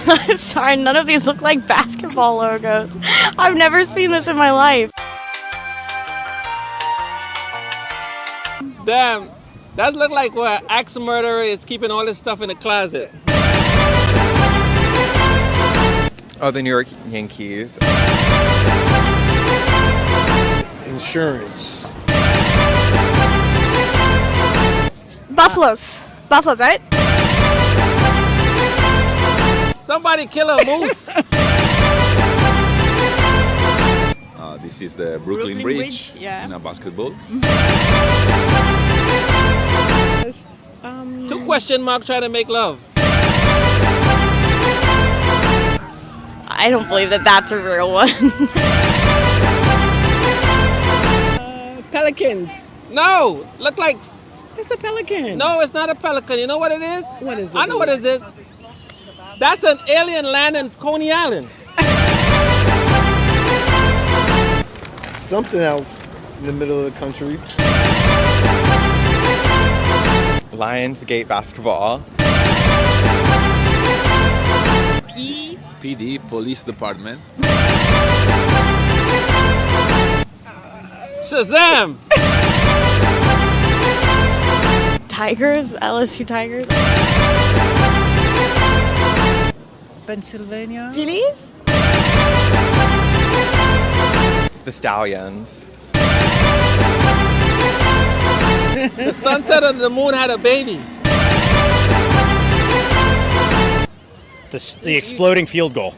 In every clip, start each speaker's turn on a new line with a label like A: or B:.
A: I'm sorry, none of these look like basketball logos. I've never seen this in my life.
B: Damn, that look like where axe murderer is keeping all his stuff in the closet.
C: Oh, the New York Yankees.
D: Insurance.
E: Buffaloes, right?
B: Somebody kill a moose.
F: This is the Brooklyn Bridge in a basketball.
B: Two question mark trying to make love.
A: I don't believe that that's a real one.
B: Pelicans. No, look like
G: it's a pelican.
B: No, it's not a pelican. You know what it is?
G: What is it?
B: I know what it is. That's an alien land in Coney Island.
D: Something out in the middle of the country.
C: Lionsgate basketball.
F: PD, Police Department.
B: Shazam!
A: Tigers? LSU Tigers?
G: Pennsylvania.
E: Phillies?
C: The Stallions.
B: The sun said and the moon had a baby.
H: The exploding field goal.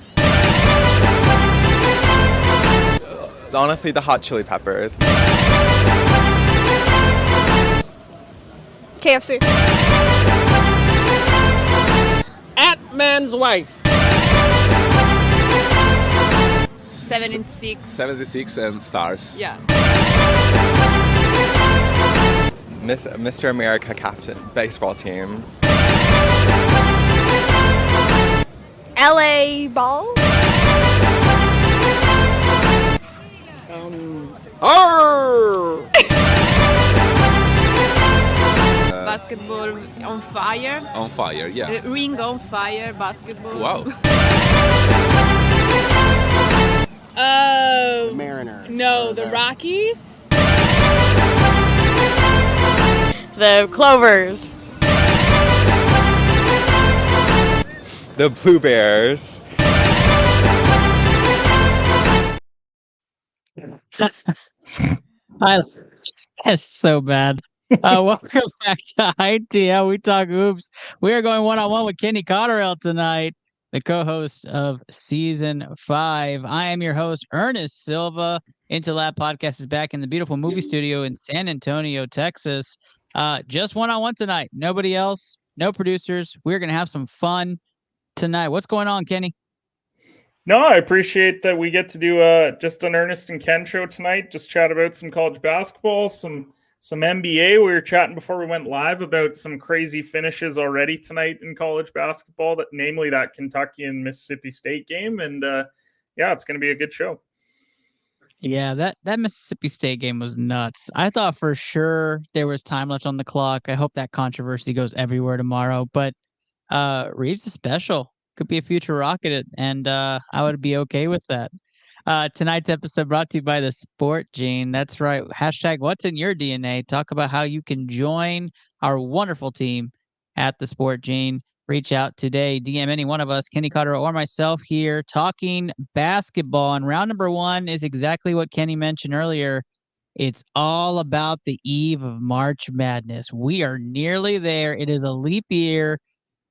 C: Honestly, the Hot Chili Peppers.
E: KFC.
B: Ant-Man's wife.
I: 76.
F: 76 and stars.
I: Yeah.
C: Mr. America captain baseball team.
E: LA ball.
I: Basketball on fire.
F: On fire, yeah.
I: Ring on fire, basketball.
F: Wow.
G: Oh.
D: Mariners.
G: No, the Rockies.
A: The Clovers.
C: The Blue Bears.
J: That's so bad. Welcome back to ITL. We talk hoops. We are going one-on-one with Kenneth Cotterill tonight, the co-host of Season 5. I am your host, Ernest Silva. Into Lab Podcast is back in the beautiful movie studio in San Antonio, Texas. Just one-on-one tonight. Nobody else, no producers. We're going to have some fun tonight. What's going on, Kenny?
K: No, I appreciate that we get to do just an Ernest and Ken show tonight. Just chat about some college basketball, some NBA. We were chatting before we went live about some crazy finishes already tonight in college basketball, namely that Kentucky and Mississippi State game. And yeah, it's going to be a good show.
J: Yeah, that Mississippi State game was nuts. I thought for sure there was time left on the clock. I hope that controversy goes everywhere tomorrow. But Reeves is special. Could be a future Rocket, and I would be okay with that. Tonight's episode brought to you by the Sport Gene. That's right. Hashtag what's in your DNA. Talk about how you can join our wonderful team at the Sport Gene. Reach out today. DM any one of us, Kenny Cotterill or myself here, talking basketball. And round number 1 is exactly what Kenny mentioned earlier. It's all about the eve of March Madness. We are nearly there. It is a leap year.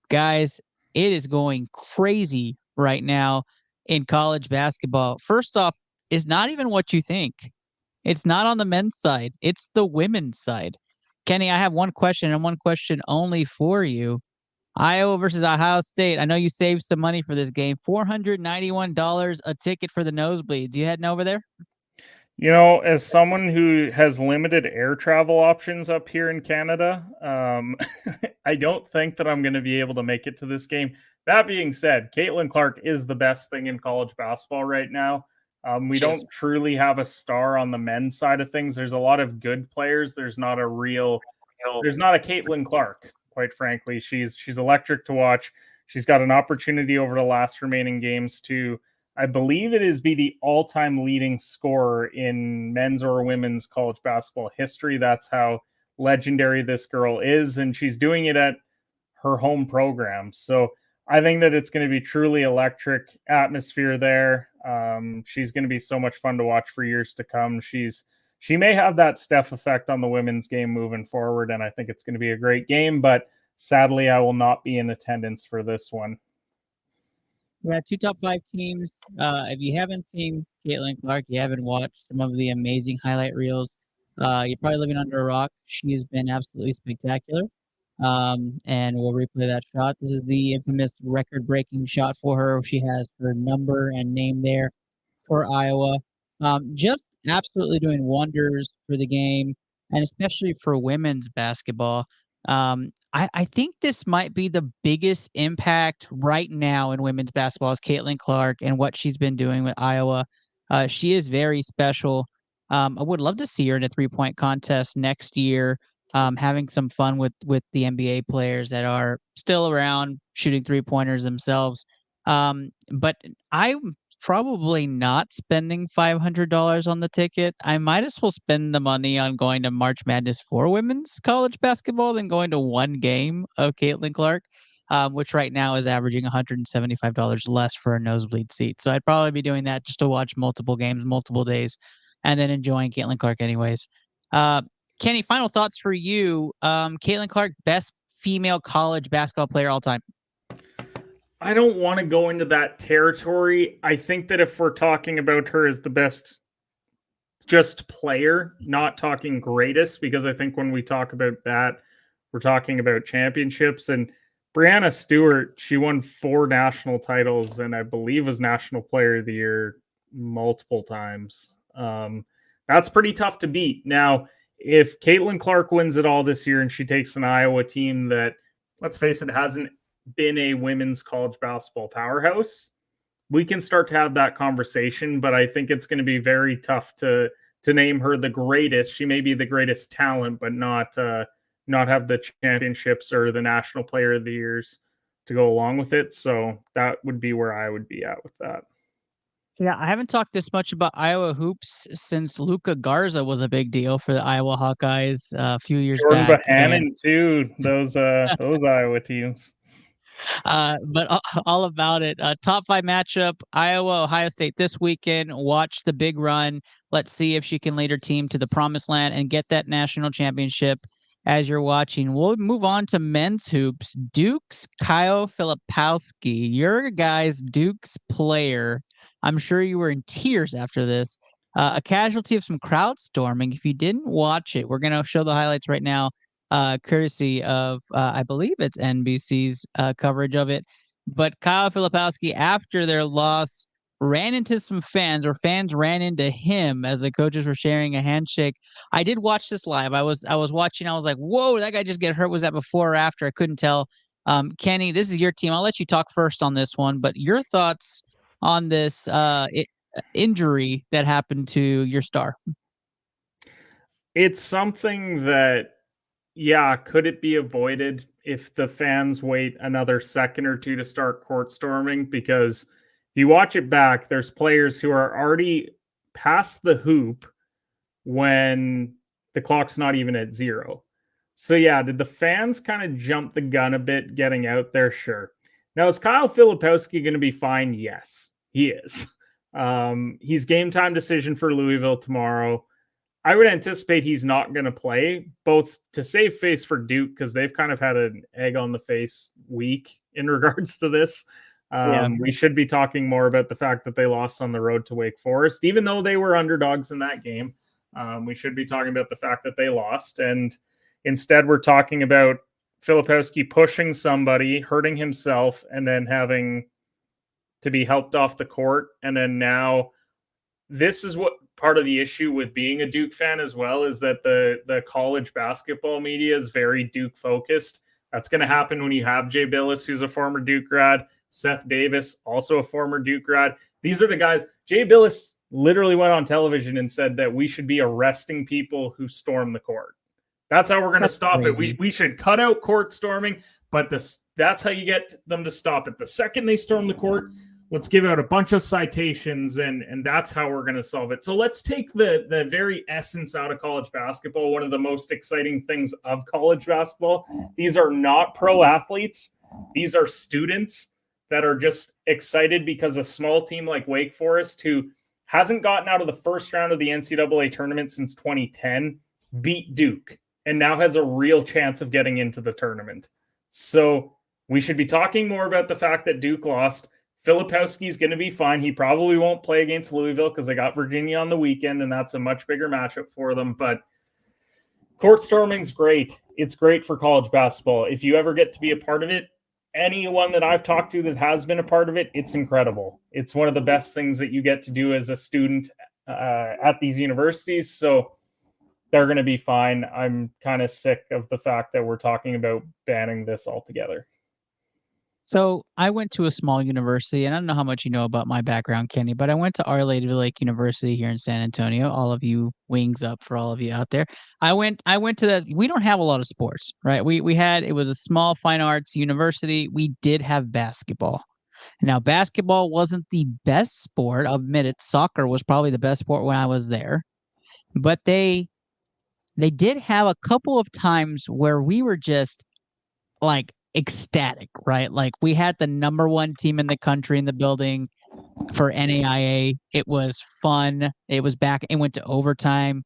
J: Guys, it is going crazy right now in college basketball. First off, it's not even what you think. It's not on the men's side. It's the women's side. Kenny, I have one question and one question only for you. Iowa versus Ohio State. I know you saved some money for this game. $491 a ticket for the nosebleeds. You heading over there?
K: You know, as someone who has limited air travel options up here in Canada, I don't think that I'm going to be able to make it to this game. That being said, Caitlin Clark is the best thing in college basketball right now. We don't truly have a star on the men's side of things. There's a lot of good players. There's not a Caitlin Clark, quite frankly. She's electric to watch. She's got an opportunity over the last remaining games to, I believe it is, be the all-time leading scorer in men's or women's college basketball history. That's how legendary this girl is, and she's doing it at her home program. So I think that it's going to be truly electric atmosphere there. She's going to be so much fun to watch for years to come. She may have that Steph effect on the women's game moving forward, and I think it's going to be a great game, but sadly, I will not be in attendance for this one.
J: Yeah, 2 top 5 teams. If you haven't seen Caitlin Clark, you haven't watched some of the amazing highlight reels, you're probably living under a rock. She has been absolutely spectacular. And we'll replay that shot. This is the infamous record-breaking shot for her. She has her number and name there for Iowa. Just absolutely doing wonders for the game, and especially for women's basketball. I think this might be the biggest impact right now in women's basketball is Caitlin Clark and what she's been doing with Iowa. She is very special. I would love to see her in a 3-point contest next year, having some fun with the NBA players that are still around shooting 3-pointers themselves. But I'm probably not spending $500 on the ticket. I might as well spend the money on going to March Madness for women's college basketball than going to one game of Caitlin Clark, which right now is averaging $175 less for a nosebleed seat. So I'd probably be doing that just to watch multiple games, multiple days, and then enjoying Caitlin Clark anyways. Kenny, final thoughts for you. Caitlin Clark, best female college basketball player all time.
K: I don't want to go into that territory. I think that if we're talking about her as the best just player, not talking greatest, because I think when we talk about that, we're talking about championships. And Brianna Stewart, she won 4 national titles and I believe was National Player of the Year multiple times. That's pretty tough to beat. Now, if Caitlin Clark wins it all this year and she takes an Iowa team that, let's face it, hasn't been a women's college basketball powerhouse, we can start to have that conversation, but I think it's going to be very tough to name her the greatest. She may be the greatest talent, but not have the championships or the National Player of the Years to go along with it. So that would be where I would be at with that.
J: Yeah, I haven't talked this much about Iowa hoops since Luka Garza was a big deal for the Iowa Hawkeyes a few years back.
K: Jordan Bohannon too. Those Iowa teams.
J: But all about it. Top 5 matchup, Iowa, Ohio State this weekend. Watch the big run. Let's see if she can lead her team to the promised land and get that national championship as you're watching. We'll move on to men's hoops. Duke's Kyle Filipowski, your guy's Duke's player. I'm sure you were in tears after this. A casualty of some crowd storming. If you didn't watch it, we're going to show the highlights right now. Courtesy of, I believe it's NBC's coverage of it. But Kyle Filipowski, after their loss, ran into some fans, or fans ran into him as the coaches were sharing a handshake. I did watch this live. I was watching. I was like, whoa, that guy just get hurt. Was that before or after? I couldn't tell. Kenny, this is your team. I'll let you talk first on this one. But your thoughts on this injury that happened to your star?
K: It's something that, yeah, could it be avoided if the fans wait another second or two to start court storming? Because if you watch it back, there's players who are already past the hoop when the clock's not even at 0. So yeah, did the fans kind of jump the gun a bit getting out there? Sure. Now, is Kyle Filipowski going to be fine? Yes, he is. He's game time decision for Louisville tomorrow. I would anticipate he's not going to play, both to save face for Duke, because they've kind of had an egg on the face week in regards to this. We should be talking more about the fact that they lost on the road to Wake Forest, even though they were underdogs in that game. We should be talking about the fact that they lost. And instead, we're talking about Filipowski pushing somebody, hurting himself, and then having to be helped off the court. And then now this is what part of the issue with being a Duke fan as well, is that the college basketball media is very Duke focused. That's going to happen when you have Jay Billis, who's a former Duke grad, Seth Davis, also a former Duke grad. These are the guys. Jay Billis literally went on television and said that we should be arresting people who storm the court. That's how we're going to stop it. We should cut out court storming, but the That's how you get them to stop it. The second they storm the court, let's give out a bunch of citations, and that's how we're going to solve it. So let's take the very essence out of college basketball, one of the most exciting things of college basketball. These are not pro athletes. These are students that are just excited because a small team like Wake Forest, who hasn't gotten out of the first round of the NCAA tournament since 2010, beat Duke and now has a real chance of getting into the tournament. So we should be talking more about the fact that Duke lost. Filipowski's going to be fine. He probably won't play against Louisville because they got Virginia on the weekend, and that's a much bigger matchup for them. But court storming's great. It's great for college basketball. If you ever get to be a part of it, anyone that I've talked to that has been a part of it, it's incredible. It's one of the best things that you get to do as a student at these universities. So they're going to be fine. I'm kind of sick of the fact that we're talking about banning this altogether.
J: So I went to a small university, and I don't know how much you know about my background, Kenny, but I went to Our Lady of Lake University here in San Antonio. All of you, wings up for all of you out there. I went to that. We don't have a lot of sports, right? It was a small fine arts university. We did have basketball. Now, basketball wasn't the best sport. I'll admit it. Soccer was probably the best sport when I was there, but they did have a couple of times where we were just like ecstatic, right? Like we had the number one team in the country in the building for NAIA. It was fun. It was back. It went to overtime.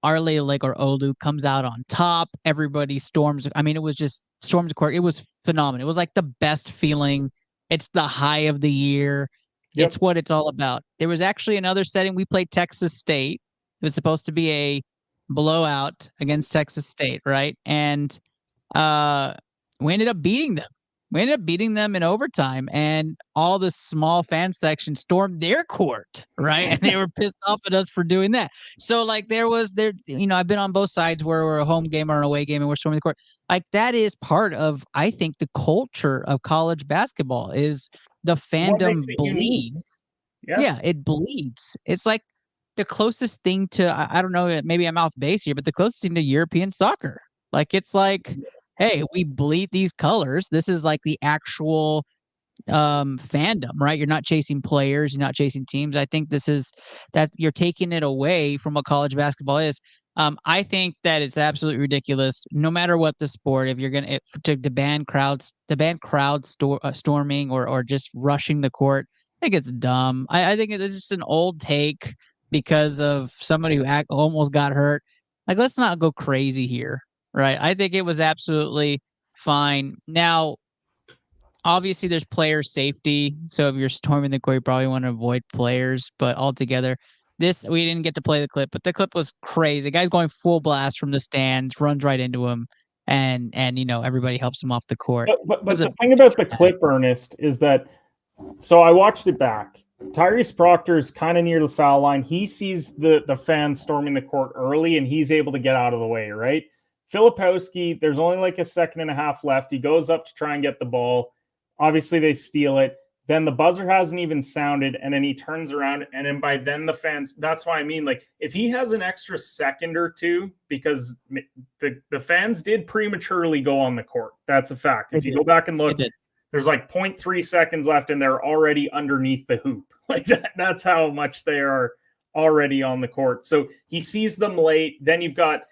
J: Our Lady of Lake, or Olu, comes out on top. Everybody storms. I mean, it was just storms the court. It was phenomenal. It was like the best feeling. It's the high of the year. Yep. It's what it's all about. There was actually another setting. We played Texas State. It was supposed to be a blowout against Texas State, right? And we ended up beating them. We ended up beating them in overtime, and all the small fan section stormed their court, right? And they were pissed off at us for doing that. So, like, I've been on both sides where we're a home game or an away game and we're storming the court. Like, that is part of, I think, the culture of college basketball is the fandom bleeds. Yeah, it bleeds. It's like the closest thing to, I don't know, maybe I'm off base here, but the closest thing to European soccer. Like, it's like, hey, we bleed these colors. This is like the actual fandom, right? You're not chasing players. You're not chasing teams. I think this is that you're taking it away from what college basketball is. I think that it's absolutely ridiculous, no matter what the sport, if you're going to ban storming or just rushing the court. I think it's dumb. I think it's just an old take because of somebody who almost got hurt. Like, let's not go crazy here. Right. I think it was absolutely fine. Now, obviously, there's player safety. So if you're storming the court, you probably want to avoid players. But altogether, we didn't get to play the clip, but the clip was crazy. The guy's going full blast from the stands, runs right into him, and everybody helps him off the court.
K: But the thing about the clip, Ernest, is that, so I watched it back. Tyrese Proctor's kind of near the foul line. He sees the fans storming the court early, and he's able to get out of the way, right? Filipowski, there's only like a second and a half left. He goes up to try and get the ball. Obviously, they steal it. Then the buzzer hasn't even sounded, and then he turns around, and then by then the fans, that's why I mean, like, if he has an extra second or two, because the fans did prematurely go on the court. That's a fact. If you go back and look, there's like 0.3 seconds left, and they're already underneath the hoop. Like that's how much they are already on the court. So he sees them late. Then you got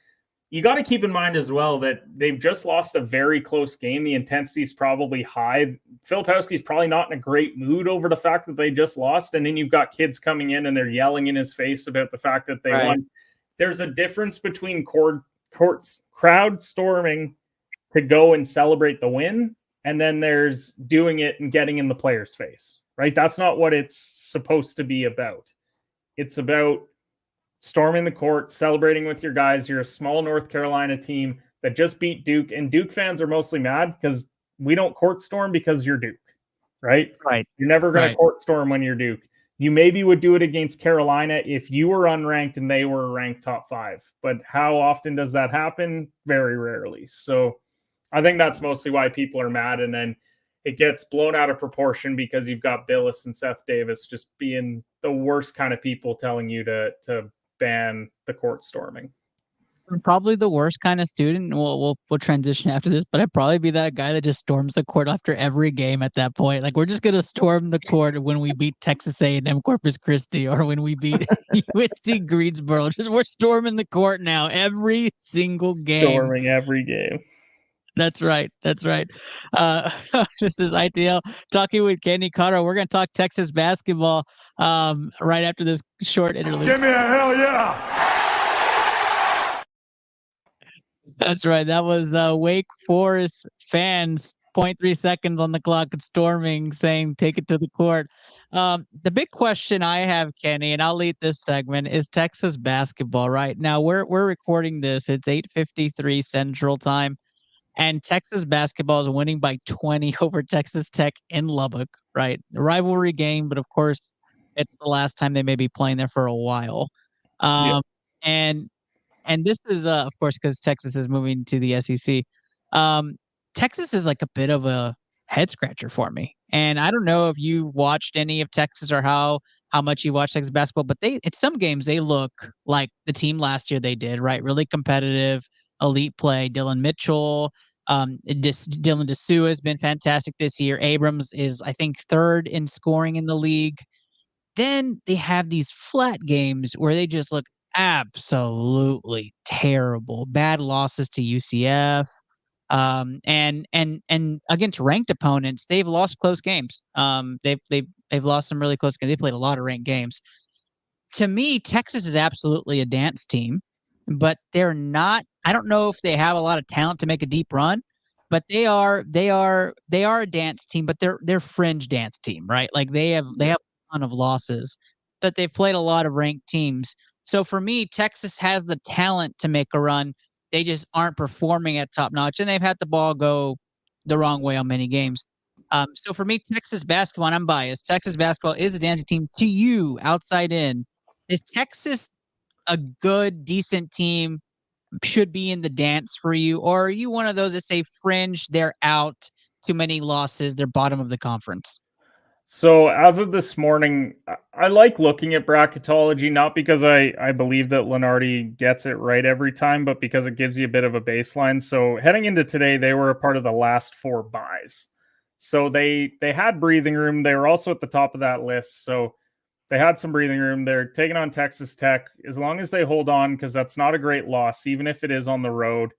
K: to keep in mind as well that they've just lost a very close game. The intensity is probably high. Filipowski's probably not in a great mood over the fact that they just lost. And then you've got kids coming in and they're yelling in his face about the fact that they won. There's a difference between crowd storming to go and celebrate the win. And then there's doing it and getting in the player's face, right? That's not what it's supposed to be about. It's about storming the court, celebrating with your guys. You're a small North Carolina team that just beat Duke, and Duke fans are mostly mad because we don't court storm because you're Duke, right?
J: Right.
K: You're never going to court storm when you're Duke. You maybe would do it against Carolina if you were unranked and they were ranked top 5. But how often does that happen? Very rarely. So I think that's mostly why people are mad, and then it gets blown out of proportion because you've got Billis and Seth Davis just being the worst kind of people telling you to ban the court storming.
J: I'm probably the worst kind of student. And we'll transition after this, but I'd probably be that guy that just storms the court after every game at that point. Like, we're just gonna storm the court when we beat Texas A&M Corpus Christi, or when we beat UNC Greensboro. We're storming the court now every single game.
K: Storming every game.
J: That's right. That's right. This is ITL talking with Kenneth Cotterill. We're going to talk Texas basketball right after this short interlude.
E: Give me a hell yeah.
J: That's right. That was Wake Forest fans, 0.3 seconds on the clock at storming, saying take it to the court. The big question I have, Kenny, and I'll lead this segment, is Texas basketball. Right now, we're recording this. It's 8:53 Central Time. And Texas basketball is winning by 20 over Texas Tech in Lubbock, right? A rivalry game, but of course, it's the last time they may be playing there for a while. And this is, of course, because Texas is moving to the SEC. Texas is like a bit of a head scratcher for me. And I don't know if you've watched any of Texas or how much you watch Texas basketball, but in some games they look like the team last year they did, right? Really competitive. Elite play. Dylan Mitchell, Dylan Dessua has been fantastic this year. Abrams is, I think, third in scoring in the league. Then they have these flat games where they just look absolutely terrible. Bad losses to UCF, and against ranked opponents, they've lost close games. They've lost some really close games. They played a lot of ranked games. To me, Texas is absolutely a dance team, but they're not. I don't know if they have a lot of talent to make a deep run, but they are a dance team, but they're fringe dance team, right? Like they have a ton of losses, but they've played a lot of ranked teams. So for me, Texas has the talent to make a run. They just aren't performing at top notch, and they've had the ball go the wrong way on many games. So for me, Texas basketball, and I'm biased, Texas basketball is a dancing team. To you, outside in, is Texas a good, decent team, should be in the dance for you? Or are you one of those that say fringe, they're out, too many losses, they're bottom of the conference?
K: So as of this morning, I like looking at bracketology, not because I believe that Lenardi gets it right every time, but because it gives you a bit of a baseline. So heading into today, they were a part of the last 4 buys. So they had breathing room. They were also at the top of that list. So they had some breathing room. They're taking on Texas Tech. As long as they hold on, because that's not a great loss, even if it is on the road.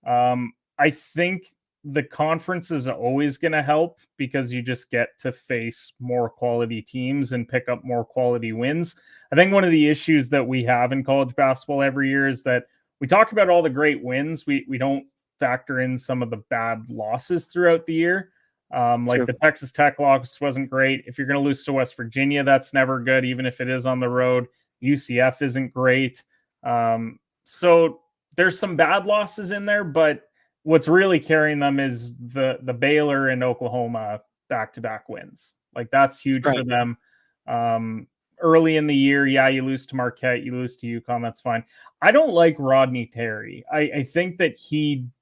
K: I think the conference is always going to help because you just get to face more quality teams and pick up more quality wins. I think one of the issues that we have in college basketball every year is that we talk about all the great wins. We don't factor in some of the bad losses throughout the year. Like the Texas Tech loss wasn't great. If you're going to lose to West Virginia, that's never good, even if it is on the road. UCF isn't great. So there's some bad losses in there, but what's really carrying them is the Baylor and Oklahoma back-to-back wins. Like that's huge for them. Early in the year, you lose to Marquette, you lose to UConn, that's fine. I don't like Rodney Terry. I think that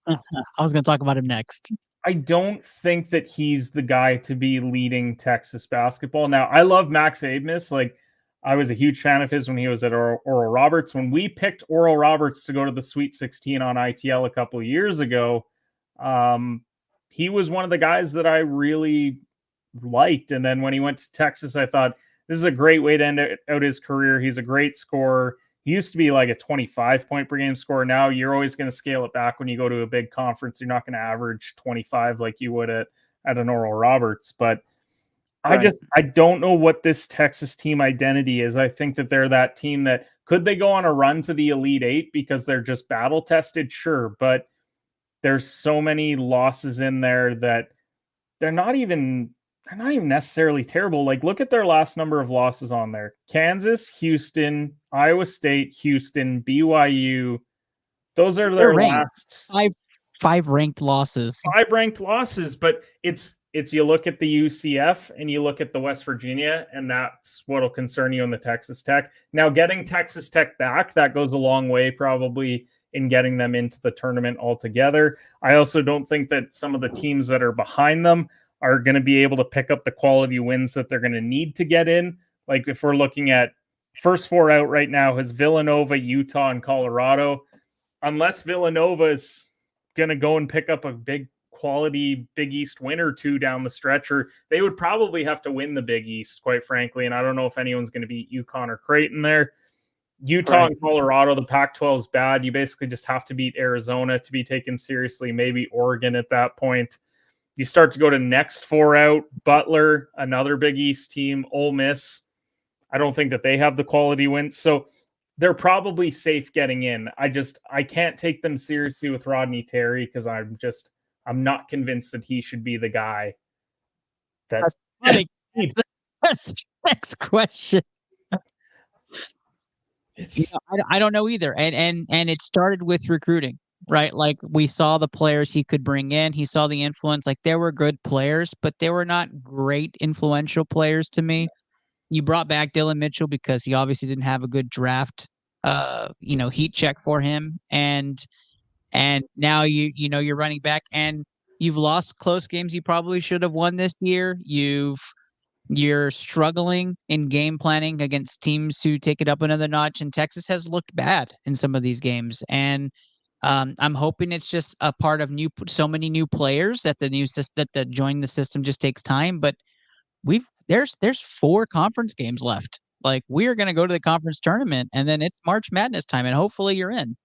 J: I was going to talk about him next.
K: I don't think that he's the guy to be leading Texas basketball. Now, I love Max Abmas. Like, I was a huge fan of his when he was at Oral Roberts. When we picked Oral Roberts to go to the Sweet 16 on ITL a couple of years ago, he was one of the guys that I really liked. And then when he went to Texas, I thought, this is a great way to end out his career. He's a great scorer. He used to be like a 25-point per game scorer. Now you're always going to scale it back when you go to a big conference. You're not going to average 25 like you would at an Oral Roberts. But I don't know what this Texas team identity is. I think that they're that team that could they go on a run to the Elite Eight because they're just battle tested? Sure. But there's so many losses in there that they're not even necessarily terrible. Like, look at their last number of losses on there. Kansas, Houston, Iowa State, Houston, BYU. Those are their last
J: five ranked losses.
K: 5 ranked losses, but it's you look at the UCF and you look at the West Virginia, and that's what'll concern you in the Texas Tech. Now, getting Texas Tech back, that goes a long way probably in getting them into the tournament altogether. I also don't think that some of the teams that are behind them are going to be able to pick up the quality wins that they're going to need to get in. Like if we're looking at first 4 out right now, has Villanova, Utah, and Colorado. unless Villanova is going to go and pick up a big quality Big East win or two down the stretch, or they would probably have to win the Big East, quite frankly. And I don't know if anyone's going to beat UConn or Creighton there. Utah and Colorado, the Pac-12 is bad. You basically just have to beat Arizona to be taken seriously, maybe Oregon at that point. You start to go to next four out, Butler, another Big East team, Ole Miss. I don't think that they have the quality wins. So they're probably safe getting in. I can't take them seriously with Rodney Terry because I'm not convinced that he should be the guy.
J: That's funny. Next question. I don't know either. And it started with recruiting, right? Like we saw the players he could bring in. He saw the influence. Like there were good players, but they were not great influential players to me. You brought back Dylan Mitchell because he obviously didn't have a good draft, heat check for him. And now you're running back and you've lost close games you probably should have won this year. You're struggling in game planning against teams who take it up another notch, and Texas has looked bad in some of these games. And I'm hoping it's just a part of so many new players that that join the system just takes time. But there's 4 conference games left. Like we are going to go to the conference tournament, and then it's March Madness time, and hopefully you're in.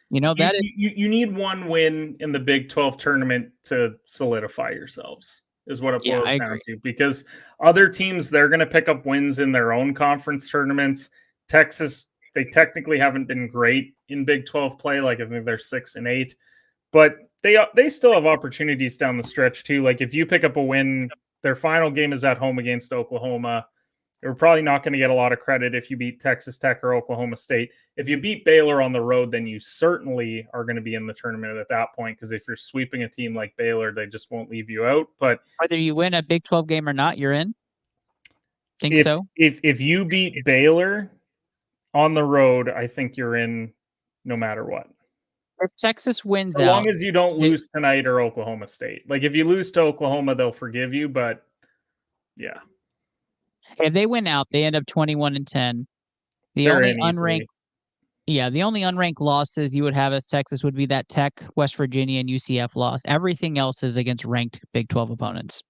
J: You
K: need one win in the Big 12 tournament to solidify yourselves, is what it boils down to. Because other teams, they're going to pick up wins in their own conference tournaments. Texas, they technically haven't been great in Big 12 play. Like I think they're 6-8, but they still have opportunities down the stretch too. Like if you pick up a win, their final game is at home against Oklahoma. They're probably not going to get a lot of credit if you beat Texas Tech or Oklahoma State. If you beat Baylor on the road, then you certainly are going to be in the tournament at that point, because if you're sweeping a team like Baylor, they just won't leave you out. But
J: whether you win a Big 12 game or not, you're in? Think so?
K: If you beat Baylor on the road, I think you're in no matter what.
J: If Texas wins
K: as long as you don't lose tonight or Oklahoma State. Like if you lose to Oklahoma, they'll forgive you, but yeah.
J: If they win out, they end up 21-10. The only unranked losses you would have as Texas would be that Tech, West Virginia, and UCF loss. Everything else is against ranked Big 12 opponents.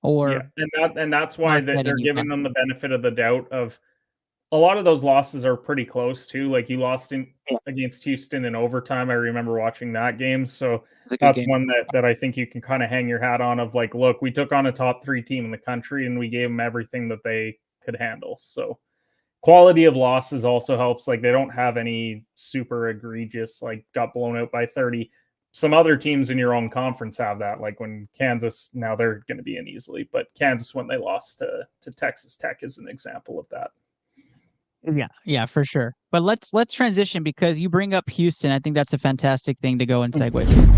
K: And that's why they're giving them the benefit of the doubt of a lot of those losses are pretty close too. Like you lost against Houston in overtime. I remember watching that game. So that's one that I think you can kind of hang your hat on of like, look, we took on a top 3 team in the country and we gave them everything that they could handle. So quality of losses also helps. Like they don't have any super egregious, like got blown out by 30. Some other teams in your own conference have that. Like when Kansas, now they're going to be in easily, but Kansas, when they lost to Texas Tech is an example of that.
J: Yeah, for sure. But let's transition because you bring up Houston. I think that's a fantastic thing to go and segue to.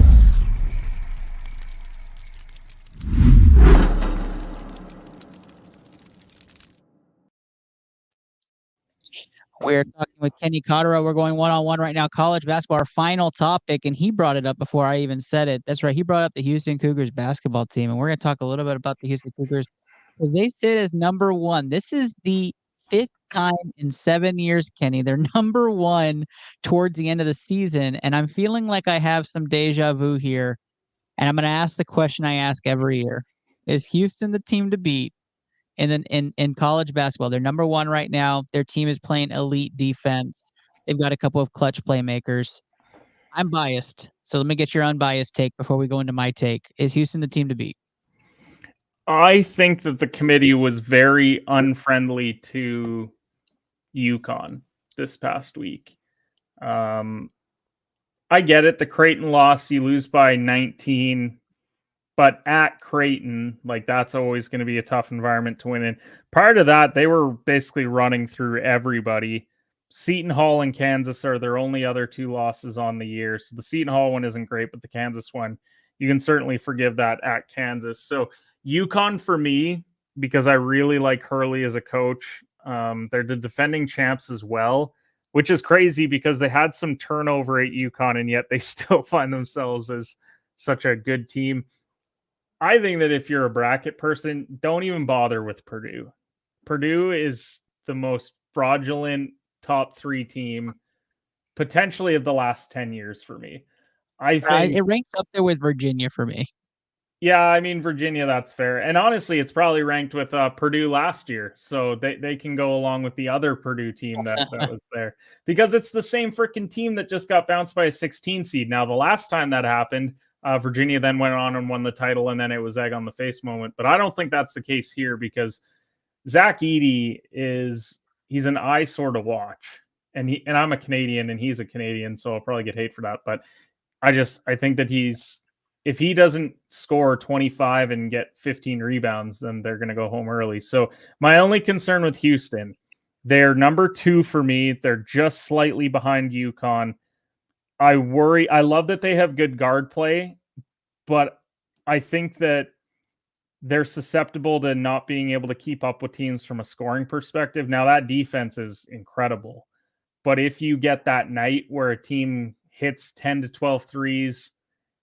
J: We're talking with Kenneth Cotterill. We're going one-on-one right now. College basketball, our final topic, and he brought it up before I even said it. That's right. He brought up the Houston Cougars basketball team, and we're going to talk a little bit about the Houston Cougars because they sit as number 1. This is the 5th time in 7 years, Kenny. They're number 1 towards the end of the season, and I'm feeling like I have some deja vu here, and I'm going to ask the question I ask every year. Is Houston the team to beat? And then in college basketball, they're number 1 right now. Their team is playing elite defense. They've got a couple of clutch playmakers. I'm biased, so let me get your unbiased take before we go into my take. Is Houston the team to beat?
K: I think that the committee was very unfriendly to UConn this past week. I get it. The Creighton loss, you lose by 19. But at Creighton, like that's always going to be a tough environment to win in. Prior to that, they were basically running through everybody. Seton Hall and Kansas are their only other 2 losses on the year. So the Seton Hall one isn't great, but the Kansas one, you can certainly forgive that at Kansas. So UConn for me, because I really like Hurley as a coach. They're the defending champs as well, which is crazy because they had some turnover at UConn and yet they still find themselves as such a good team. I think that if you're a bracket person, don't even bother with Purdue. Purdue is the most fraudulent top 3 team potentially of the last 10 years for me. I think
J: it ranks up there with Virginia for me.
K: Yeah, I mean, Virginia, that's fair. And honestly, it's probably ranked with Purdue last year. So they can go along with the other Purdue team that was there. Because it's the same freaking team that just got bounced by a 16 seed. Now, the last time that happened, Virginia then went on and won the title, and then it was egg on the face moment. But I don't think that's the case here because Zach Edey he's an eyesore to watch. And I'm a Canadian, and he's a Canadian, so I'll probably get hate for that. But I think that if he doesn't score 25 and get 15 rebounds, then they're going to go home early. So my only concern with Houston, they're number 2 for me. They're just slightly behind UConn. I worry. I love that they have good guard play, but I think that they're susceptible to not being able to keep up with teams from a scoring perspective. Now, that defense is incredible. But if you get that night where a team hits 10 to 12 threes,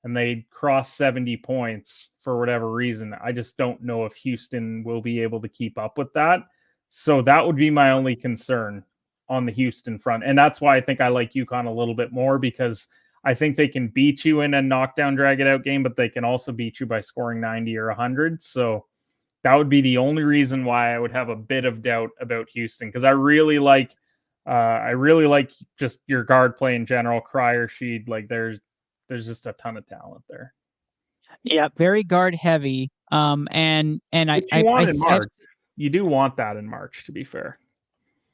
K: and they cross 70 points for whatever reason, I just don't know if Houston will be able to keep up with that. So that would be my only concern on the Houston front. And that's why I think I like UConn a little bit more, because I think they can beat you in a knockdown, drag it out game, but they can also beat you by scoring 90 or 100. So that would be the only reason why I would have a bit of doubt about Houston, because I really like just your guard play in general. Cryer, Sheed, like there's just a ton of talent there.
J: Yeah, very guard heavy. And
K: You do want that in March, to be fair.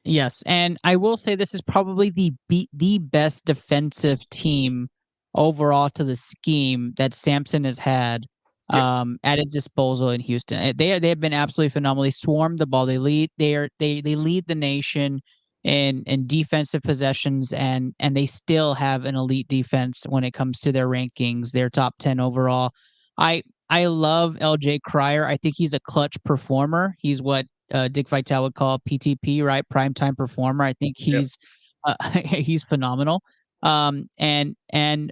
J: Yes, and I will say this is probably the best defensive team overall to the scheme that Sampson has had at his disposal in Houston. They have been absolutely phenomenal. They swarm the ball. They lead the nation in defensive possessions, and they still have an elite defense when it comes to their rankings. They're top 10 overall. I love LJ Cryer. I think he's a clutch performer. He's what Dick Vitale would call PTP, right? Primetime performer. I think he's he's phenomenal. And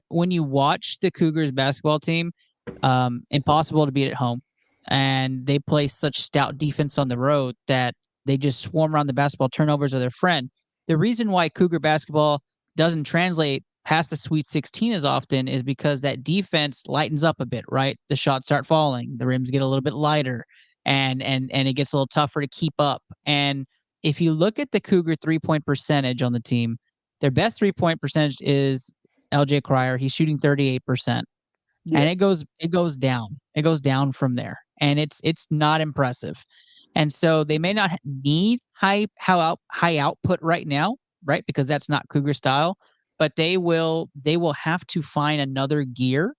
J: when you watch the Cougars basketball team, impossible to beat at home. And they play such stout defense on the road that they just swarm around the basketball. Turnovers are their friend. The reason why Cougar basketball doesn't translate past the Sweet 16 as often is because that defense lightens up a bit, right? The shots start falling, the rims get a little bit lighter, and it gets a little tougher to keep up. And if you look at the Cougar 3-point percentage on the team, their best 3-point percentage is LJ Cryer. He's shooting 38%. And it goes down. It goes down from there. And it's not impressive. And so they may not need high output right now, right? Because that's not Cougar style, but they will have to find another gear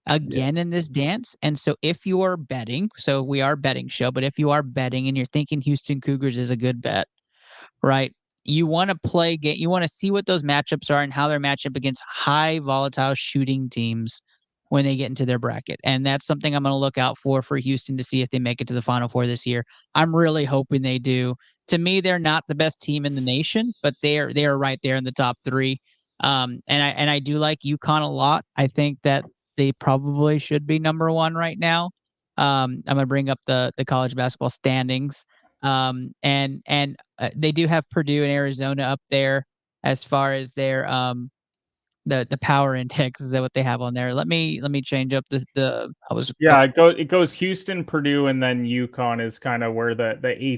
J: again in this dance. And so if you are betting, so we are a betting show, but if you are betting and you're thinking Houston Cougars is a good bet, right? You want to see what those matchups are and how they're matched up against high volatile shooting teams when they get into their bracket. And that's something I'm going to look out for Houston to see if they make it to the Final Four this year. I'm really hoping they do. To me, they're not the best team in the nation, but they are right there in the top 3. And I do like UConn a lot. I think that they probably should be number 1 right now. I'm going to bring up the college basketball standings. And they do have Purdue and Arizona up there as far as their the power index. Is that what they have on there? Let me change up
K: it goes Houston, Purdue, and then UConn is kind of where the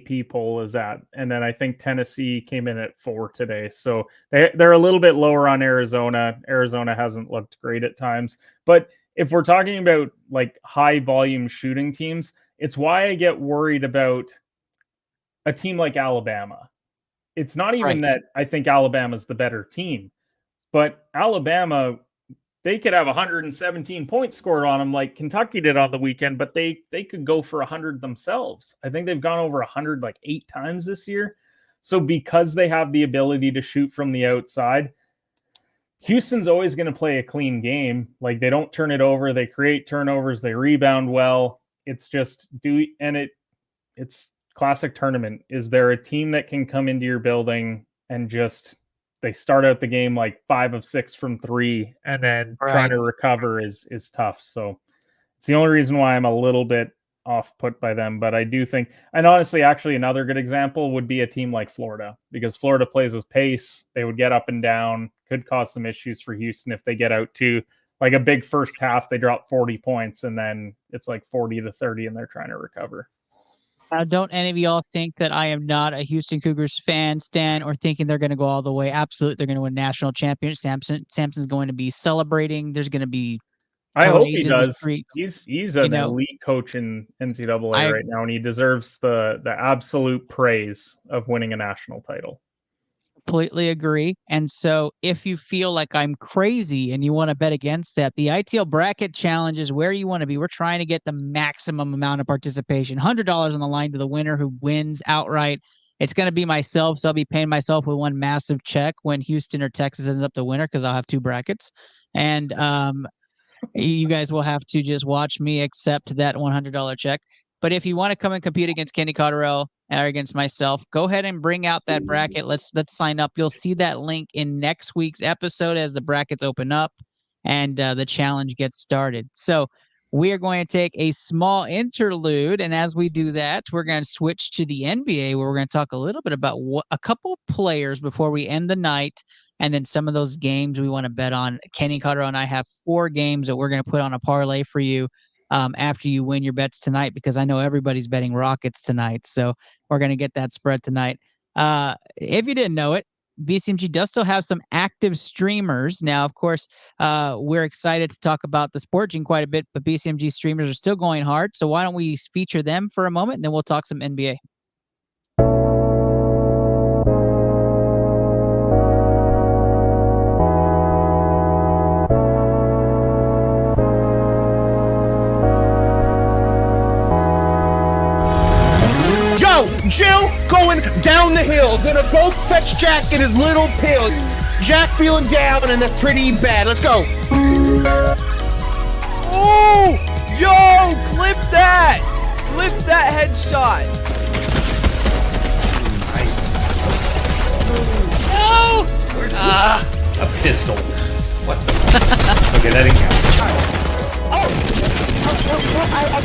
K: AP poll is at. And then I think Tennessee came in at 4 today. So they're a little bit lower on Arizona. Arizona hasn't looked great at times. But if we're talking about like high volume shooting teams, it's why I get worried about a team like Alabama. It's not even that I think Alabama's the better team. But Alabama, they could have 117 points scored on them like Kentucky did on the weekend, but they could go for 100 themselves. I think they've gone over 100 like 8 times this year. So because they have the ability to shoot from the outside, Houston's always going to play a clean game. Like they don't turn it over. They create turnovers. They rebound well. It's just it's classic tournament. Is there a team that can come into your building and just they start out the game like 5 of 6 from 3 and then trying to recover is tough. So it's the only reason why I'm a little bit off put by them, but I do think, and honestly, actually, another good example would be a team like Florida, because Florida plays with pace. They would get up and down, could cause some issues for Houston if they get out to like a big first half. They drop 40 points and then it's like 40-30 and they're trying to recover.
J: Don't any of y'all think that I am not a Houston Cougars fan, Stan, or thinking they're going to go all the way? Absolutely, they're going to win national championship. Samson's going to be celebrating. There's going to be.
K: I hope he does. He's an elite coach in NCAA right now, and he deserves the absolute praise of winning a national title.
J: Completely agree. And so if you feel like I'm crazy and you want to bet against that, the ITL bracket challenge is where you want to be. We're trying to get the maximum amount of participation. $100 on the line to the winner who wins outright. It's going to be myself, so I'll be paying myself with one massive check when Houston or Texas ends up the winner, because I'll have 2 brackets. And you guys will have to just watch me accept that $100 check. But if you want to come and compete against Kenny Cotterill or against myself, go ahead and bring out that bracket. Let's sign up. You'll see that link in next week's episode as the brackets open up and the challenge gets started. So we are going to take a small interlude, and as we do that, we're going to switch to the NBA, where we're going to talk a little bit about a couple players before we end the night, and then some of those games we want to bet on. Kenny Cotterill and I have 4 games that we're going to put on a parlay for you after you win your bets tonight, because I know everybody's betting Rockets tonight. So we're going to get that spread tonight. If you didn't know it, BCMG does still have some active streamers. Now, of course, we're excited to talk about the Sport Gene quite a bit, but BCMG streamers are still going hard. So why don't we feature them for a moment, and then we'll talk some NBA.
E: Jill going down the hill. Gonna go fetch Jack in his little pill. Jack feeling down and that's pretty bad. Let's go.
H: Oh! Yo! Clip that! Clip that headshot. Nice. No!
L: A pistol. What the Okay, that didn't count.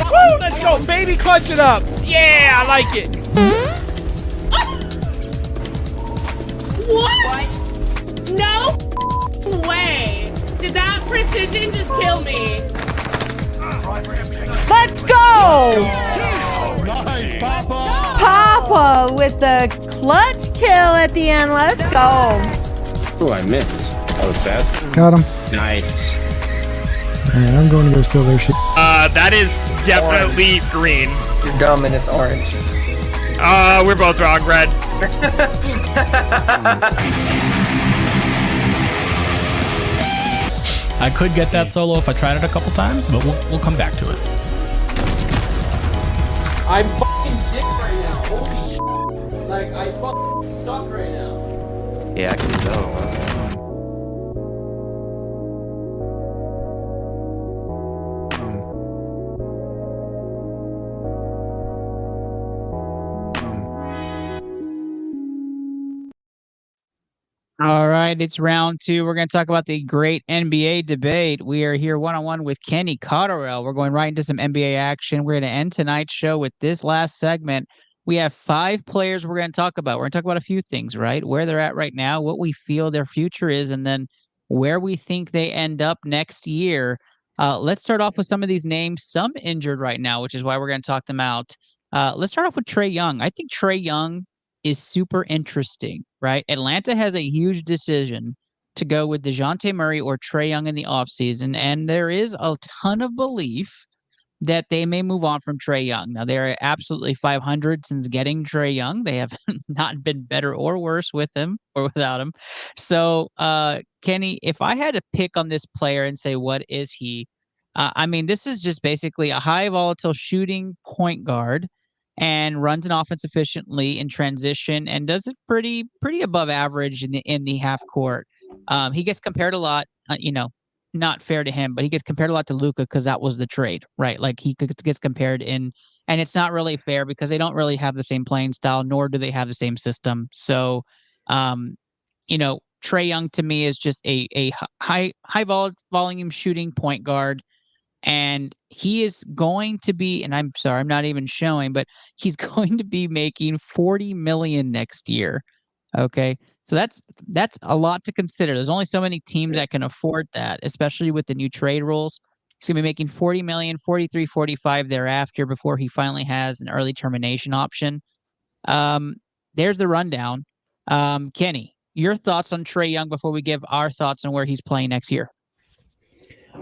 H: Woo! Let's go, baby! Clutch it up. Yeah, I like it.
M: What? No way. Did that precision just kill me?
A: Let's go!
E: Nice, Papa!
A: Papa with the clutch kill at the end. Let's go.
L: Oh, I missed. That was bad.
N: Got him.
L: Nice.
N: Man, I'm going to go steal their shit.
H: That is definitely orange. Green.
O: You're dumb and it's orange.
H: We're both wrong, Red.
P: I could get that solo if I tried it a couple times, but we'll come back to it.
H: I'm fucking dick right now. Holy shit. Like, I fucking suck right now.
L: Yeah, I can tell.
J: All right, it's round 2. We're going to talk about the great NBA debate. We are here one-on-one with Kenny Cotterill. We're going right into some NBA action. We're going to end tonight's show with this last segment. We have 5 players we're going to talk about. We're going to talk about a few things, right? Where they're at right now, what we feel their future is, and then where we think they end up next year. Let's start off with some of these names, some injured right now, which is why we're going to talk them out. Let's start off with Trae Young. I think Trae Young is super interesting, right? Atlanta has a huge decision to go with DeJounte Murray or Trae Young in the offseason, and there is a ton of belief that they may move on from Trae Young. Now, they're absolutely 500 since getting Trae Young. They have not been better or worse with him or without him. So, Kenny, if I had to pick on this player and say, what is he? I mean, this is just basically a high volatile shooting point guard and runs an offense efficiently in transition and does it pretty above average in the half court. He gets compared a lot, not fair to him, but he gets compared a lot to Luka because that was the trade, right? Like he gets compared and it's not really fair because they don't really have the same playing style, nor do they have the same system. So, Trae Young to me is just a high volume shooting point guard. And he is going to be, and I'm sorry, I'm not even showing, but he's going to be making $40 million next year. Okay. So that's a lot to consider. There's only so many teams that can afford that, especially with the new trade rules. He's going to be making 40 million, 43, 45 thereafter before he finally has an early termination option. There's the rundown. Kenny, your thoughts on Trae Young before we give our thoughts on where he's playing next year?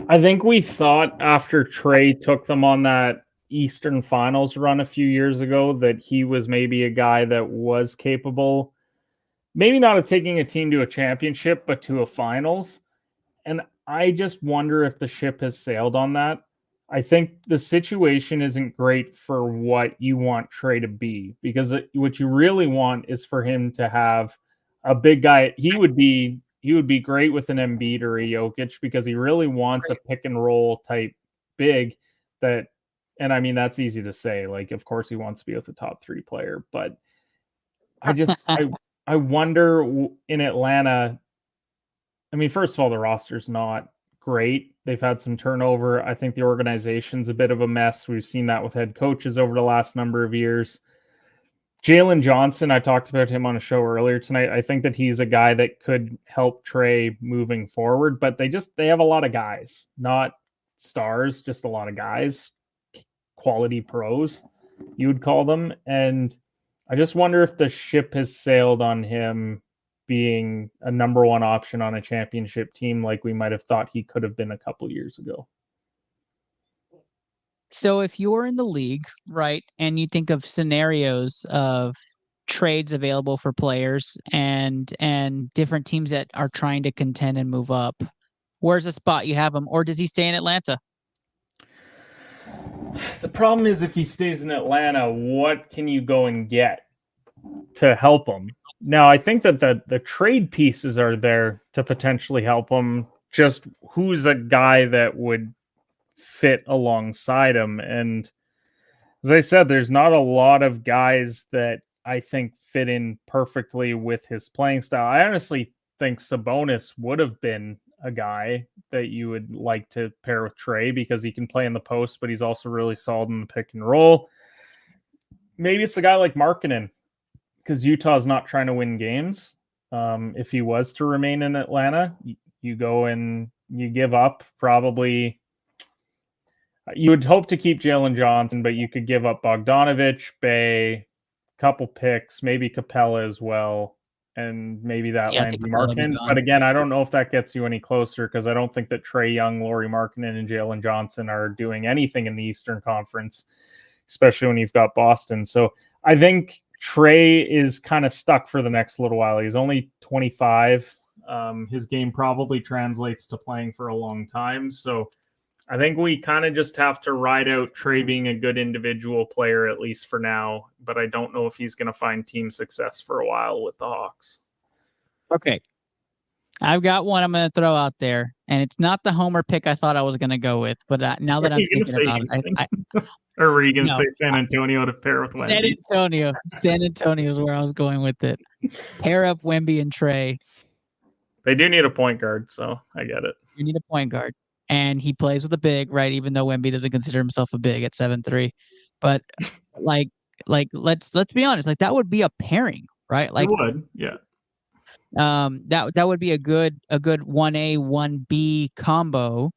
K: I think we thought after Trey took them on that Eastern Finals run a few years ago that he was maybe a guy that was capable, maybe not of taking a team to a championship, but to a finals. And I just wonder if the ship has sailed on that. I think the situation isn't great for what you want Trey to be, because what you really want is for him to have a big guy. He would be great with an Embiid or a Jokic, because he really wants a pick and roll type big that, and I mean, that's easy to say. Like, of course he wants to be with a top 3 player, but I wonder in Atlanta. I mean, first of all, the roster's not great. They've had some turnover. I think the organization's a bit of a mess. We've seen that with head coaches over the last number of years. Jalen Johnson, I talked about him on a show earlier tonight. I think that he's a guy that could help Trey moving forward, but they have a lot of guys, not stars, just a lot of guys, quality pros, you would call them. And I just wonder if the ship has sailed on him being a number 1 option on a championship team like we might have thought he could have been a couple years ago.
J: So if you're in the league, right, and you think of scenarios of trades available for players and different teams that are trying to contend and move up, where's the spot you have him, or does he stay in Atlanta?
K: The problem is, if he stays in Atlanta, what can you go and get to help him? Now, I think that the trade pieces are there to potentially help him. Just who's a guy that would fit alongside him? And as I said, there's not a lot of guys that I think fit in perfectly with his playing style. I honestly think Sabonis would have been a guy that you would like to pair with Trey, because he can play in the post, but he's also really solid in the pick and roll. Maybe it's a guy like Markkanen, because Utah's not trying to win games. If he was to remain in Atlanta, you go and you give up probably. You would hope to keep Jalen Johnson, but you could give up Bogdanovich, Bey, couple picks, maybe Capella as well, and maybe that lands Markkanen. But again, I don't know if that gets you any closer, because I don't think that Trae Young, Lauri Markkanen, and Jalen Johnson are doing anything in the Eastern Conference, especially when you've got Boston. So I think Trey is kind of stuck for the next little while. He's only 25. His game probably translates to playing for a long time. So I think we kind of just have to ride out Trey being a good individual player, at least for now. But I don't know if he's going to find team success for a while with the Hawks.
J: Okay. I've got one I'm going to throw out there, and it's not the homer pick I thought I was going to go with. But now that I'm thinking about it,
K: or were you going to say San Antonio to pair with Wemby?
J: San Antonio is where I was going with it. Pair up Wemby and Trey.
K: They do need a point guard, so I get it.
J: You need a point guard. And he plays with a big, right? Even though Wemby doesn't consider himself a big at 7'3", but like let's be honest, like that would be a pairing, right? Like
K: it would, yeah.
J: That would be a good 1A 1B combo,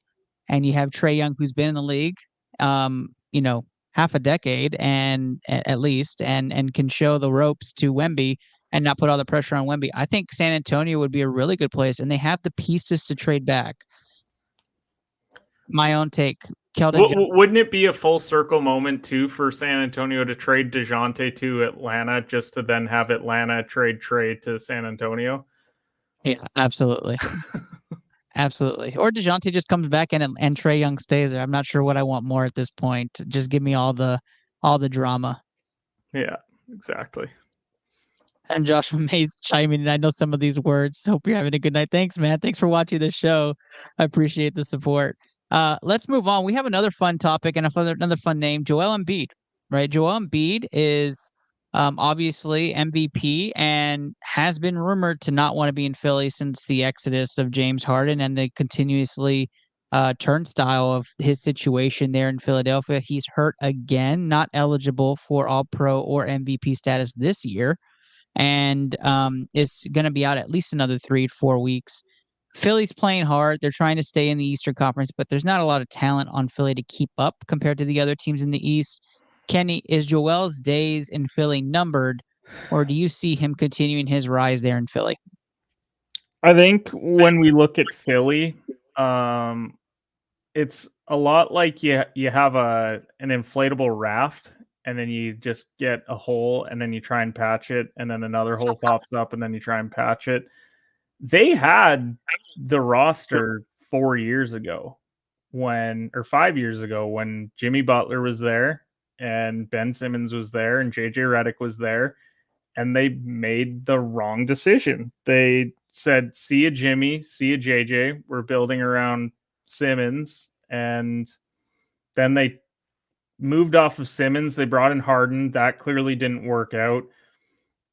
J: and you have Trae Young, who's been in the league, half a decade and at least, and can show the ropes to Wemby and not put all the pressure on Wemby. I think San Antonio would be a really good place, and they have the pieces to trade back. My own take.
K: Wouldn't it be a full circle moment too for San Antonio to trade DeJounte to Atlanta, just to then have Atlanta trade Trey to San Antonio?
J: Yeah, absolutely. Absolutely. Or DeJounte just comes back and Trae Young stays there. I'm not sure what I want more at this point. Just give me all the drama.
K: Yeah, exactly.
J: And Joshua Mays chiming in. I know some of these words. Hope you're having a good night. Thanks, man. Thanks for watching the show. I appreciate the support. Let's move on. We have another fun topic and another fun name, Joel Embiid, right? Joel Embiid is obviously MVP and has been rumored to not want to be in Philly since the exodus of James Harden and the continuously turnstile of his situation there in Philadelphia. He's hurt again, not eligible for All-Pro or MVP status this year, and is going to be out at least another 3 to 4 weeks. Philly's playing hard. They're trying to stay in the Eastern Conference, but there's not a lot of talent on Philly to keep up compared to the other teams in the East. Kenny, is Joel's days in Philly numbered, or do you see him continuing his rise there in Philly?
K: I think when we look at Philly, it's a lot like you have an inflatable raft, and then you just get a hole, and then you try and patch it, and then another hole pops up, and then you try and patch it. They had the roster 4 years ago or 5 years ago when Jimmy Butler was there and Ben Simmons was there and JJ Redick was there, and they made the wrong decision. They said, see ya Jimmy, see ya JJ, we're building around Simmons, and then they moved off of Simmons. They brought in Harden. That clearly didn't work out.